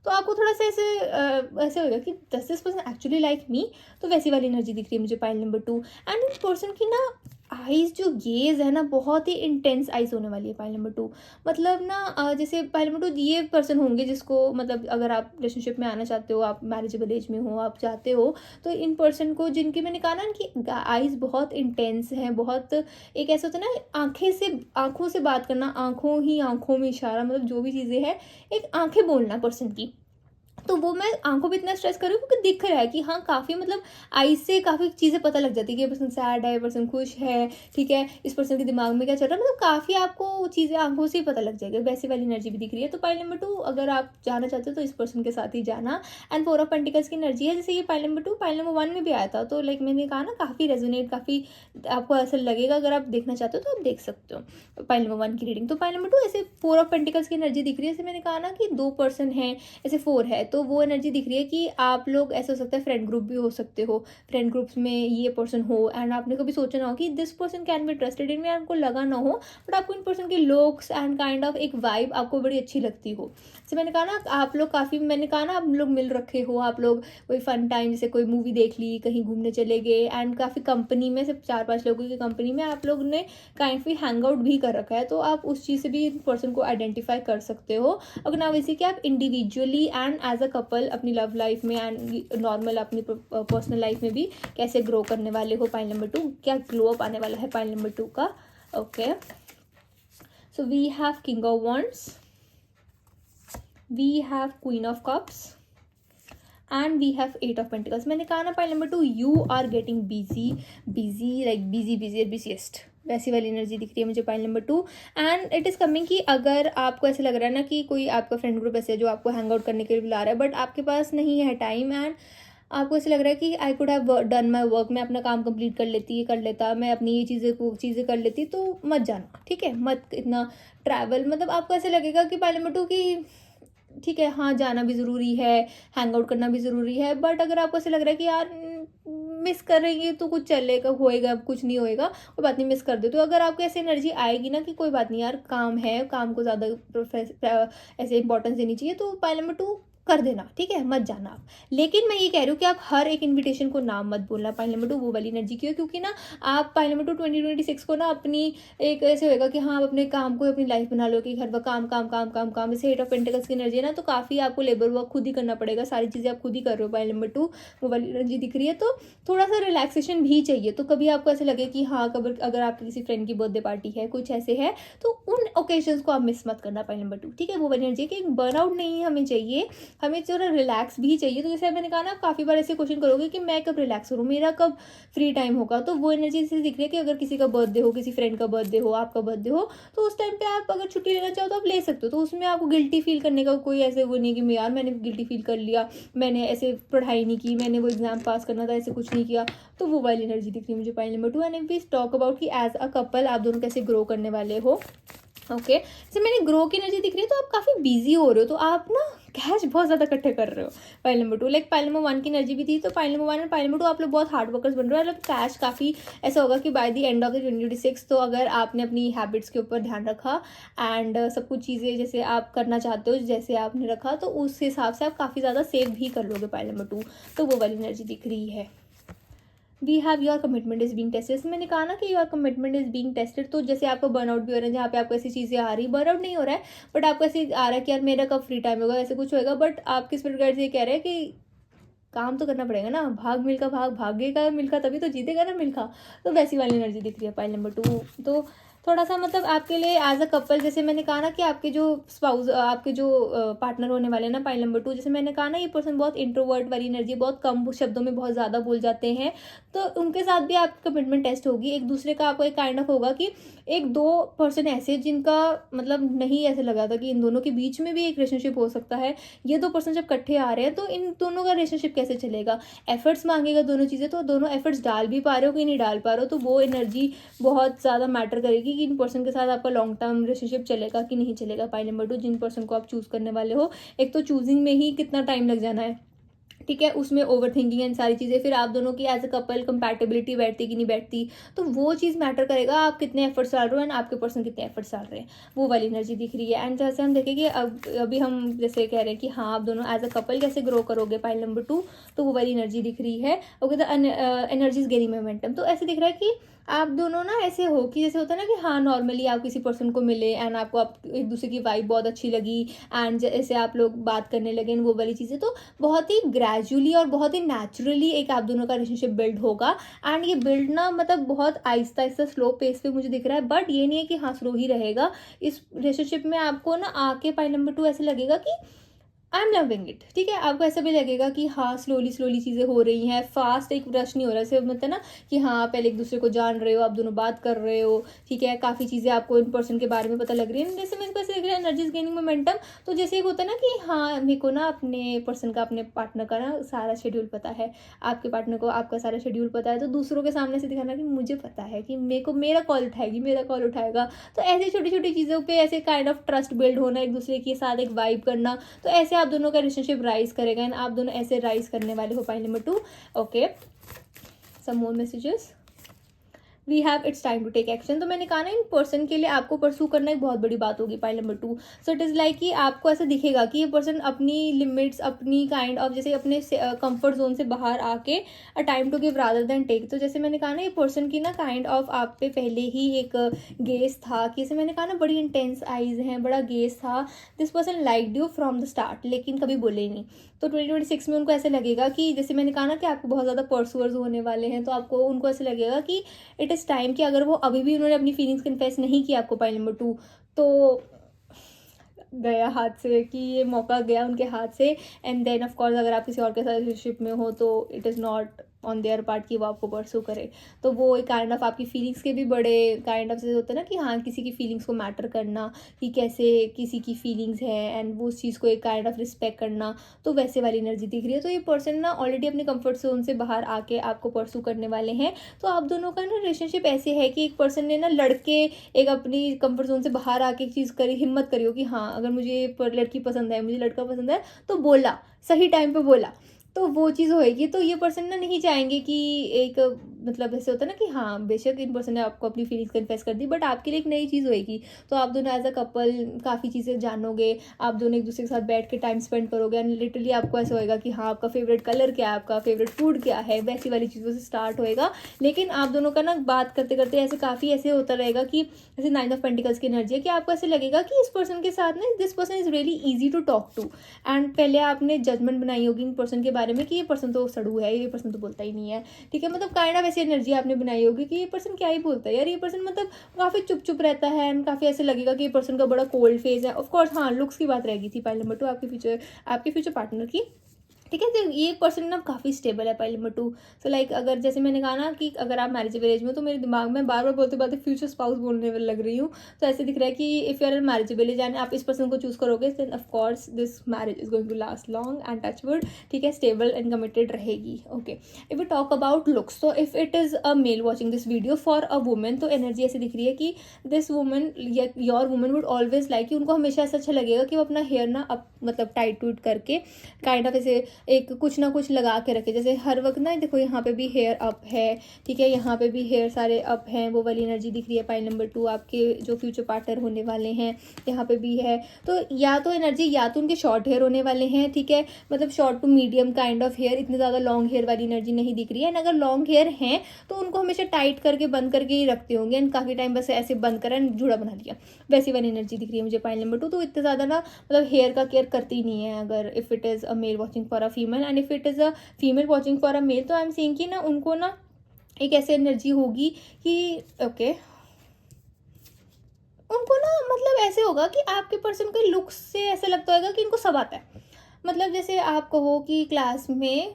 तो आपको थोड़ा सा ऐसे होगा कि this person actually like me, तो वैसी वाली एनर्जी दिख रही है मुझे पाइल नंबर 2। एंड इस पर्सन की ना आइज़ जो गेज़ है ना, बहुत ही इंटेंस आइज़ होने वाली है पाइल नंबर 2। मतलब ना जैसे पाइल नंबर 2 ये पर्सन होंगे जिसको, मतलब अगर आप रिलेशनशिप में आना चाहते हो, आप मैरिजेबल एज में हो, आप चाहते हो, तो इन पर्सन को, जिनकी मैंने कहा ना कि आइज़ बहुत इंटेंस हैं, बहुत एक ऐसा होता है ना, आँखों से बात करना, आँखों ही आँखों में इशारा, मतलब जो भी चीज़ें हैं, एक आँखें बोलना पर्सन की। तो वो मैं आँखों पे इतना स्ट्रेस कर रही हूँ क्योंकि दिख रहा है कि हाँ, काफ़ी मतलब आईज़ से काफ़ी चीज़ें पता लग जाती है कि ये पर्सन सैड है, ये पर्सन खुश है, ठीक है, इस पर्सन के दिमाग में क्या चल रहा है, मतलब काफ़ी आपको चीज़ें आँखों से ही पता लग जाएगी। वैसी वाली एनर्जी भी दिख रही है। तो पाइल नंबर 2 अगर आप जाना चाहते हो तो इस पर्सन के साथ ही जाना। एंड 4 ऑफ पेंटिकल्स की एनर्जी है, जैसे ये पाइल नंबर 2 पाइल नंबर 1 में भी आया था, तो लाइक मैंने कहा ना, काफ़ी रेजोनेट, काफ़ी आपको ऐसा लगेगा। अगर आप देखना चाहते हो तो आप देख सकते हो पाइल नंबर 1 की रीडिंग। तो पाइल नंबर 2 ऐसे 4 ऑफ पेंटिकल्स की एनर्जी दिख रही है। जैसे मैंने कहा ना कि 2 पर्सन हैं, ऐसे 4 है, तो वो एनर्जी दिख रही है कि आप लोग, ऐसा हो सकता है फ्रेंड ग्रुप भी हो सकते हो, फ्रेंड ग्रुप्स में ये पर्सन हो, एंड आपने कभी सोचा ना हो कि this person can be trusted इन में, आपको लगा ना हो, बट आपको इन पर्सन के लुक्स एंड काइंड ऑफ एक वाइब आपको बड़ी अच्छी लगती हो। जैसे मैंने कहा ना, आप लोग काफ़ी, मैंने कहा ना, आप लोग मिल रखे हो, आप लोग कोई फन टाइम, जैसे कोई मूवी देख ली, कहीं घूमने चले गए, एंड काफ़ी कंपनी में, सिर्फ 4-5 लोगों की कंपनी में आप लोग ने काइंड ऑफ हैंग आउट भी कर रखा है, तो आप उस चीज़ से भी पर्सन को आइडेंटिफाई कर सकते हो। अगर ना वैसे कि आप individually and as a couple अपनी लव लाइफ में एंड नॉर्मल अपनी पर्सनल लाइफ में भी कैसे ग्रो करने वाले हो। पाइल नंबर 2 क्या ग्लो अप आने वाला है पाइल नंबर 2 का। Okay, so we have king of wands, we have queen of cups and we have 8 of pentacles. मैंने कहा ना pile number 2 you are getting busy like busy busiest, वैसी वाली एनर्जी दिख रही है मुझे pile number 2। And it is coming कि अगर आपको ऐसा लग रहा है ना कि कोई आपका फ्रेंड ग्रुप ऐसे जो आपको हैंग आउट करने के लिए बुला रहा है, बट आपके पास नहीं है टाइम, एंड आपको ऐसा लग रहा है कि I could have done my work, मैं अपना काम कंप्लीट कर लेता, मैं अपनी ये चीज़ें कर लेती, तो मत जाना, ठीक है, मत इतना ट्रैवल, मतलब आपको ऐसा लगेगा कि पाइल नंबर 2 की ठीक है, हाँ, जाना भी ज़रूरी है, हैंग आउट करना भी ज़रूरी है, बट अगर आपको ऐसा लग रहा है कि यार मिस कर रही है तो कुछ चलेगा, होएगा, कुछ नहीं होएगा, कोई बात नहीं, मिस कर दो। तो अगर आपको ऐसी एनर्जी आएगी ना कि कोई बात नहीं यार, काम है, काम को ज़्यादा ऐसे इंपॉर्टेंस देनी चाहिए, तो पाइल नंबर 2 कर देना, ठीक है, मत जाना आप। लेकिन मैं ये कह रही हूँ कि आप हर एक इन्विटेशन को नाम मत बोलना। पाइल नंबर 2 वो वाली एनर्जी क्यों, क्योंकि ना आप पाइल नंबर 2 2026 को ना अपनी एक ऐसे होएगा कि हाँ, आप अपने काम को अपनी लाइफ बना लो कि हर वक्त काम काम काम काम काम। जैसे 8 ऑफ पेंटिकल्स की एनर्जी है ना, तो काफ़ी आपको लेबर वर्क खुद ही करना पड़ेगा, सारी चीज़ें आप खुद ही कर रहे हो। पाइल नंबर 2 वो वाली एनर्जी दिख रही है, तो थोड़ा सा रिलैक्सेशन भी चाहिए। तो कभी आपको ऐसा लगे कि हाँ, कभी अगर आपकी किसी फ्रेंड की बर्थडे पार्टी है, कुछ ऐसे है, तो उन ओकेजन्स को आप मिस मत करना। पाइल नंबर 2, ठीक है, वो वाली एनर्जी कि बर्नआउट नहीं हमें चाहिए, हमें थोड़ा रिलैक्स भी चाहिए। तो जैसे मैंने कहा ना, काफ़ी बार ऐसे क्वेश्चन करोगे कि मैं कब रिलैक्स करूँ, मेरा कब फ्री टाइम होगा, तो वो एनर्जी से दिख रही है कि अगर किसी का बर्थडे हो, किसी फ्रेंड का बर्थडे हो, आपका बर्थडे हो, तो उस टाइम पे आप अगर छुट्टी लेना चाहो तो आप ले सकते हो। तो उसमें आपको गिल्टी फील करने का कोई ऐसे वो नहीं कि यार मैंने गिल्टी फील कर लिया, मैंने ऐसे पढ़ाई नहीं की, मैंने वो एग्जाम पास करना था, ऐसे कुछ नहीं किया। तो वो वाली एनर्जी दिख रही है मुझे pile number 2। And if we talk about कि एज अ कपल आप दोनों कैसे ग्रो करने वाले हो, ओके, जैसे मैंने ग्रो की एनर्जी दिख रही है, तो आप काफ़ी बिजी हो रहे हो, तो आप ना कैश बहुत ज़्यादा इकट्ठे कर रहे हो। Pile number 2 like pile number 1 की एनर्जी भी थी, तो pile number 1 and pile number 2 आप लोग बहुत हार्ड वर्कर्स बन रहे हो। मतलब कैश काफ़ी ऐसा होगा कि by the end of the 2026, तो अगर आपने अपनी हैबिट्स के ऊपर ध्यान रखा एंड सब कुछ चीज़ें जैसे आप करना चाहते हो, जैसे आपने रखा, तो उस हिसाब से आप काफ़ी ज़्यादा सेव भी कर लोगे। पाइल नंबर 2 तो वो वाली एनर्जी दिख रही है। We have your commitment is being tested. मैंने कहा ना कि your commitment is being tested, तो जैसे आपको बर्नआउट भी हो रहा है, जहाँ पे आपको ऐसी चीज़ें आ रही, बर्नआउट नहीं हो रहा है, बट आपको ऐसे आ रहा है कि यार मेरा कब फ्री टाइम होगा, ऐसे कुछ होएगा, बट आप किस प्रकार से ये कह रहे हैं कि काम तो करना पड़ेगा ना, भाग मिल्खा भाग, भागेगा मिल्खा तभी तो जीतेगा ना मिल्खा। तो वैसी वाली एनर्जी दिख रही है पाइल नंबर 2। तो थोड़ा सा मतलब आपके लिए एज अ कपल, जैसे मैंने कहा ना कि आपके जो स्पाउस, आपके जो पार्टनर होने वाले हैं ना, पाइल नंबर 2, जैसे मैंने कहा ना, ये पर्सन बहुत इंट्रोवर्ट वाली एनर्जी, बहुत कम शब्दों में बहुत ज़्यादा बोल जाते हैं, तो उनके साथ भी आपकी कमिटमेंट टेस्ट होगी। एक दूसरे का आपको एक काइंड ऑफ होगा कि एक दो पर्सन ऐसे जिनका मतलब नहीं ऐसे लगा था कि इन दोनों के बीच में भी एक रिलेशनशिप हो सकता है, ये दो पर्सन जब इकट्ठे आ रहे हैं तो इन दोनों का रिलेशनशिप कैसे चलेगा, एफर्ट्स मांगेगा दोनों चीज़ें, तो दोनों एफर्ट्स डाल भी पा रहे हो कि नहीं डाल पा रहे हो, तो वो एनर्जी बहुत ज़्यादा मैटर करेगी कि इन पर्सन के साथ आपका लॉन्ग टर्म रिलेशनशिप चलेगा कि नहीं चलेगा। पाइल नंबर 2 जिन पर्सन को आप चूज़ करने वाले हो, एक तो चूजिंग में ही कितना टाइम लग जाना है, ठीक है, उसमें ओवर थिंकिंग एंड सारी चीज़ें, फिर आप दोनों की एज अ कपल कंपैटिबिलिटी बैठती कि नहीं बैठती, तो वो चीज़ मैटर करेगा, आप कितने एफर्ट्स डाल रहे हो एंड आपके पर्सन कितने एफर्ट्स डाल रहे हैं, वो वाली एनर्जी दिख रही है। एंड जैसे हम देखें कि अभी हम जैसे कह रहे हैं कि हाँ, आप दोनों एज अ कपल कैसे ग्रो करोगे, पाइल नंबर 2, तो वो वाली एनर्जी दिख रही है। Okay, the energy is gaining momentum, तो ऐसे दिख रहा है कि आप दोनों ना ऐसे हो कि जैसे होता है ना कि हाँ नॉर्मली आप किसी पर्सन को मिले एंड आपको आप एक दूसरे की वाइब बहुत अच्छी लगी एंड जैसे आप लोग बात करने लगे वो वाली चीज़ें, तो बहुत ही ग्रेजुअली और बहुत ही नेचुरली एक आप दोनों का रिलेशनशिप बिल्ड होगा। एंड ये बिल्ड ना मतलब बहुत आहिस्ता आहिस्ता स्लो पेस पे मुझे दिख रहा है, बट ये नहीं है कि हाँ स्लो ही रहेगा। इस रिलेशनशिप में आपको ना आके पॉइंट नंबर 2 ऐसे लगेगा कि आई एम लविंग इट, ठीक है। आपको ऐसा भी लगेगा कि हाँ स्लोली स्लोली चीज़ें हो रही हैं, फास्ट एक रश नहीं हो रहा है। ऐसे मतलब ना कि हाँ पहले एक दूसरे को जान रहे हो, आप दोनों बात कर रहे हो, ठीक है, काफ़ी चीज़ें आपको इन पर्सन के बारे में पता लग रही है। जैसे मेरे को ऐसे लग रहा है एनर्जी इज गेनिंग मोमेंटम। तो जैसे एक होता है ना कि हाँ मेरे को ना अपने पर्सन का, अपने पार्टनर का ना सारा शेड्यूल पता है, आपके पार्टनर को आपका सारा शेड्यूल पता है, तो दूसरों के सामने से दिखाना कि मुझे पता है कि मेरे को मेरा कॉल उठाएगी, मेरा कॉल उठाएगा। तो ऐसे छोटी छोटी चीज़ों पर ऐसे काइंड ऑफ ट्रस्ट बिल्ड होना, एक दूसरे के साथ एक वाइब करना, तो ऐसे आप दोनों का रिलेशनशिप राइज करेगा एंड आप दोनों ऐसे राइज करने वाले हो। Point number 2, okay, some more messages. We have it's time to take action. तो मैंने कहा ना इन पर्सन के लिए आपको परसू करना एक बहुत बड़ी बात होगी। Point number 2, so it is like कि आपको ऐसा दिखेगा कि ये पर्सन अपनी लिमिट्स, अपनी काइंड ऑफ जैसे अपने कंफर्ट जोन से बाहर आके a time to give rather than take. तो जैसे मैंने कहा ना ये पर्सन की ना काइंड ऑफ आप पे पहले ही एक गेज था कि जैसे मैंने कहा ना बड़ी इंटेंस आइज हैं, बड़ा गेज था। This person like you from the start, लेकिन कभी बोले नहीं। तो 2026 में उनको ऐसे लगेगा कि जैसे मैंने कहा ना कि आपको बहुत ज़्यादा परसूअर्स होने वाले हैं, तो आपको उनको ऐसे लगेगा कि इट इज़ टाइम कि अगर वो अभी भी उन्होंने अपनी फीलिंग्स कन्फेस नहीं किया आपको पॉइंट नंबर 2, तो गया हाथ से, कि ये मौका गया उनके हाथ से। एंड देन ऑफ कोर्स अगर आप किसी और के साथ रिलेशनशिप में हो तो it is not on their part कि वो आपको परसू करे। तो वो एक काइंड ऑफ आपकी फीलिंग्स के भी बड़े काइंड ऑफ जैसे होता है ना कि हाँ किसी की फीलिंग्स को मैटर करना, कि कैसे किसी की फीलिंग्स है एंड वो उस चीज़ को एक काइंड ऑफ रिस्पेक्ट करना, तो वैसे वाली एनर्जी दिख रही है। तो ये पर्सन ना ऑलरेडी अपने कंफर्ट जोन से बाहर आके आपको परसू करने वाले हैं। तो आप दोनों का ना रिलेशनशिप ऐसे है कि एक पर्सन ने ना लड़के एक अपनी कंफर्ट जोन से बाहर आके एक चीज़ करी, हिम्मत करी हो कि हाँ अगर मुझे लड़की पसंद है, मुझे लड़का पसंद है, तो बोला, सही टाइम पे बोला, तो वो चीज़ होएगी। तो ये पर्सन ना नहीं चाहेंगे कि एक मतलब ऐसे होता है ना कि हाँ बेशक इन पर्सन ने आपको अपनी फीलिंग्स कन्फेस कर दी, बट आपके लिए एक नई चीज़ होएगी। तो आप दोनों एज अ कपल काफ़ी चीज़ें जानोगे, आप दोनों एक दूसरे के साथ बैठ के टाइम स्पेंड करोगे एंड लिटरली आपको ऐसा होएगा कि हाँ आपका फेवरेट कलर क्या है, आपका फेवरेट फूड क्या है, वैसी वाली चीज़ों से स्टार्ट होएगा। लेकिन आप दोनों का ना बात करते करते ऐसे काफ़ी ऐसे होता रहेगा कि जैसे 9 ऑफ पेंटिकल्स की एनर्जी है कि आपको ऐसे लगेगा कि इस पर्सन के साथ ना this person is really easy to talk to. And पहले आपने जजमेंट बनाई होगी इन पर्सन के बारे में कि ये पर्सन तो सड़ू है, ये पर्सन तो बोलता ही नहीं है, ठीक है, मतलब काइंड ऑफ ऐसी एनर्जी आपने बनाई होगी कि ये पर्सन क्या ही बोलता है यार, ये पर्सन मतलब काफ़ी चुप चुप रहता है एंड काफ़ी ऐसे लगेगा कि ये पर्सन का बड़ा कोल्ड फेज है। ऑफकोर्स हाँ लुक्स की बात रहेगी थी पॉइंट नंबर 2 आपके फ्यूचर पार्टनर की, ठीक है। तो ये पर्सन ना काफ़ी स्टेबल है पॉइंट नंबर 2। सो लाइक अगर जैसे मैंने कहा ना कि अगर आप मैरिजेबल एज में, तो मेरे दिमाग में बार बार बोलते बोलते फ्यूचर स्पाउस बोलने लग रही हूँ। तो ऐसे दिख रहा है कि if you are marriageable age and आप इस पर्सन को चूज़ करोगे, then of course this marriage is going to last long and touch wood, ठीक है, स्टेबल एंड कमिटेड रहेगी। Okay, if you talk about looks, तो if it is a male watching this video for a women, तो एनर्जी ऐसी दिख रही है कि दिस वुमन या your woman would always like कि उनको हमेशा ऐसा अच्छा लगेगा कि वो अपना हेयर ना अप मतलब टाइट टूट करके काइंड ऑफ ऐसे एक कुछ ना कुछ लगा के रखे। जैसे हर वक्त ना देखो यहाँ पे भी हेयर अप है, ठीक है, यहाँ पे भी हेयर सारे अप हैं, वो वाली एनर्जी दिख रही है। पॉइंट नंबर 2 आपके जो फ्यूचर पार्टनर होने वाले हैं यहाँ पे भी है। तो या तो एनर्जी या तो उनके शॉर्ट हेयर होने वाले हैं, ठीक है, मतलब short to medium kind of hair, इतने ज़्यादा लॉन्ग हेयर वाली एनर्जी नहीं दिख रही है। एंड अगर लॉन्ग हेयर हैं तो उनको हमेशा टाइट करके बंद करके ही रखते होंगे एंड काफ़ी टाइम बस ऐसे बंद करा एंड जूड़ा बना लिया, वैसी वाली एनर्जी दिख रही है मुझे पॉइंट नंबर 2। तो इतने ज़्यादा ना मतलब हेयर का केयर करती नहीं है अगर if it is a male watching for a female. And if it is a female watching for a male, तो आई एम सेइंग कि ना उनको ना एक ऐसी एनर्जी होगी कि ओके उनको ना मतलब ऐसे होगा कि आपके पर्सन के लुक्स से ऐसा लगता होगा कि इनको सब आता है। मतलब जैसे आप कहो कि क्लास में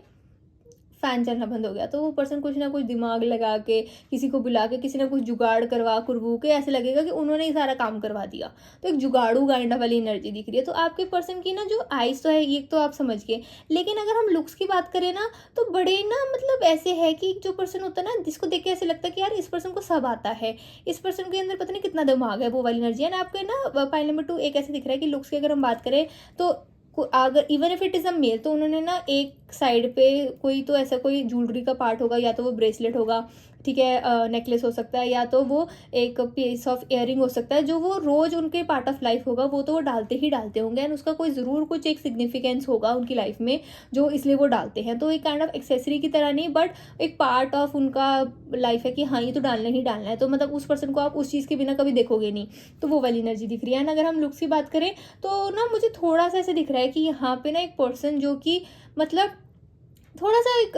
फ़ैन चलना बंद हो गया, तो वो पर्सन कुछ ना कुछ दिमाग लगा के, किसी को बुला के, किसी ना कुछ जुगाड़ करवा करवू के ऐसे लगेगा कि उन्होंने ही सारा काम करवा दिया। तो एक जुगाड़ू काइंड ऑफ वाली एनर्जी दिख रही है। तो आपके पर्सन की ना जो आइज़ तो है ये तो आप समझ गए, लेकिन अगर हम लुक्स की बात करें ना तो बड़े ना मतलब ऐसे है कि जो पर्सन होता है ना जिसको देख के ऐसे लगता है कि यार इस पर्सन को सब आता है, इस पर्सन के अंदर पता नहीं कितना दिमाग है, वो वाली एनर्जी है ना आपके ना। पॉइंट नंबर 2 एक ऐसे दिख रहा है कि लुक्स की अगर हम बात करें तो अगर even if it is a male, तो उन्होंने ना एक साइड पे कोई तो ऐसा कोई ज्वेलरी का पार्ट होगा, या तो वो ब्रेसलेट होगा, ठीक है, नेकलेस हो सकता है, या तो वो एक पीस ऑफ इयरिंग हो सकता है जो वो रोज़ उनके पार्ट ऑफ लाइफ होगा, वो तो वो डालते ही डालते होंगे एंड उसका कोई ज़रूर कुछ एक सिग्निफिकेंस होगा उनकी लाइफ में जो इसलिए वो डालते हैं। तो एक काइंड ऑफ एक्सेसरी की तरह नहीं, बट एक पार्ट ऑफ उनका लाइफ है कि हाँ ये तो डालना ही डालना है। तो मतलब उस पर्सन को आप उस चीज़ के बिना कभी देखोगे नहीं। तो वो वाली एनर्जी दिख रही है। एंड अगर हम लुक्स की बात करें तो ना मुझे थोड़ा सा ऐसे दिख रहा है कि यहाँ पे ना एक पर्सन जो कि मतलब थोड़ा सा एक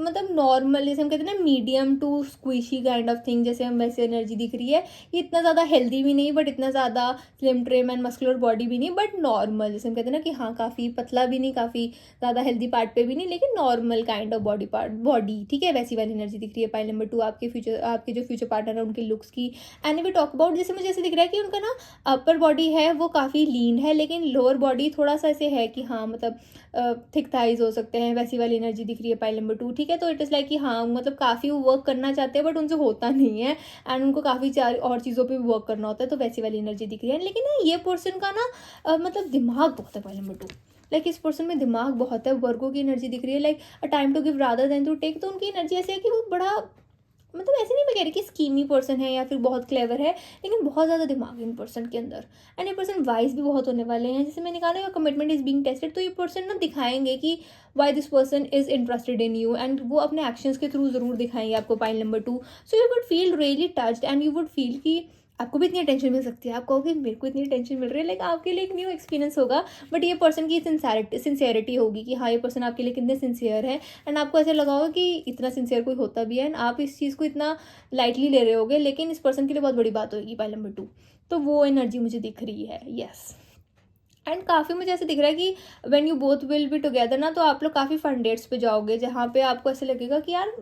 मतलब नॉर्मल, जैसे हम कहते हैं ना medium to squishy kind of thing, जैसे हम वैसे एनर्जी दिख रही है। ये इतना ज़्यादा हेल्दी भी नहीं बट इतना ज़्यादा slim trim and muscular body भी नहीं, बट नॉर्मल, जैसे हम कहते हैं ना कि हाँ काफ़ी पतला भी नहीं, काफ़ी ज़्यादा हेल्दी पार्ट पे भी नहीं, लेकिन नॉर्मल काइंड ऑफ बॉडी, ठीक है, वैसी वाली एनर्जी दिख रही है। पाइल नंबर 2 आपके जो फ्यूचर पार्टनर है उनके लुक्स की। एंड वी टॉक अबाउट, जैसे मुझे ऐसे दिख रहा है कि उनका ना अपर बॉडी है वो काफ़ी लीन है, लेकिन लोअर बॉडी थोड़ा सा ऐसे है कि हाँ मतलब थिक थाइज हो सकते हैं, वैसी वाली एनर्जी दिख रही है पाइल नंबर 2, ठीक है। तो इट इज़ लाइक कि हाँ मतलब काफ़ी वो वर्क करना चाहते हैं बट उनसे होता नहीं है एंड उनको काफ़ी और चीज़ों पे भी वर्क करना होता है, तो वैसी वाली एनर्जी दिख रही है। लेकिन ना ये पर्सन का ना मतलब दिमाग बहुत है पाइल नंबर 2, लाइक इस पर्सन में दिमाग बहुत है। वर्गो की एनर्जी दिख रही है, like a time to give rather than to take. तो उनकी एनर्जी ऐसे है कि वो बड़ा मतलब ऐसे नहीं मैं कह रही कि स्कीमी पर्सन है या फिर बहुत क्लेवर है, लेकिन बहुत ज़्यादा दिमाग है इन पर्सन के अंदर। एंड ये पर्सन वाइज भी बहुत होने वाले हैं। जैसे मैंने कहा ना कमिटमेंट इज बीइंग टेस्टेड, तो ये पर्सन ना दिखाएंगे कि why this person is interested in you, and वो अपने एक्शंस के थ्रू जरूर दिखाएंगे आपको pile number 2। So you would feel really touched and you would feel कि आपको भी इतनी अटेंशन मिल सकती है। आप कहोगे मेरे को इतनी अटेंशन मिल रही है, लाइक आपके लिए एक न्यू एक्सपीरियंस होगा। बट ये पर्सन की सिंसियरिटी होगी कि हाँ ये पर्सन आपके लिए कितने सिंसियर है, एंड आपको ऐसे लगा होगा कि इतना सिंसियर कोई होता भी है एंड आप इस चीज़ को इतना लाइटली ले रहे होगे, लेकिन इस पर्सन के लिए बहुत बड़ी बात होगी पाइल नंबर 2। तो वो एनर्जी मुझे दिख रही है, यस। एंड काफ़ी मुझे ऐसे दिख रहा है कि when you both will be together ना, तो आप लोग काफ़ी फन डेट्स पे जाओगे जहाँ पे आपको ऐसे लगेगा कि यार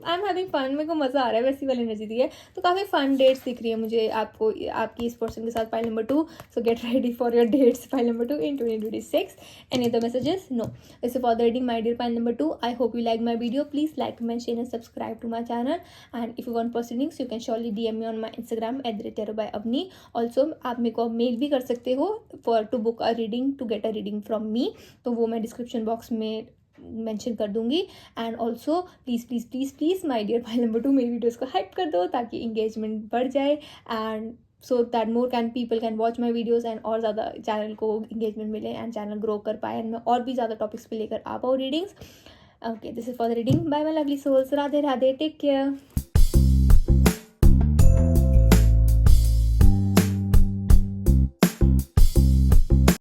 आई एम हैविंग फन, मेरे को मज़ा आ रहा है, वैसी वाली एनर्जी दी है। तो काफ़ी फन डेट्स दिख रही है मुझे आपको आपकी इस पर्सन के साथ pile number 2। So get ready for your dates pile number 2 in 2026। Any other messages? No. This is for the reading, my dear pile number 2. I hope you like my video. Please like, comment, share and subscribe to my channel. And if you want proceedings, you can surely DM me on my Instagram @tarotbyavni. Also आप मेरे को mail भी कर सकते हो for to book a reading, to get a reading from me. तो वो मैं डिस्क्रिप्शन बॉक्स में मेंशन कर दूंगी। And also please please please please my dear pile number 2 मेरी वीडियोज़ को हाइप कर दो ताकि इंगेजमेंट बढ़ जाए, and so that more people can watch my videos and और ज़्यादा चैनल को इंगेजमेंट मिले एंड चैनल ग्रो कर पाए एंड मैं और भी ज़्यादा टॉपिक्स पे लेकर आ पाऊँ readings. Okay, this is for the reading. Bye my lovely souls, Radhe Radhe, take care.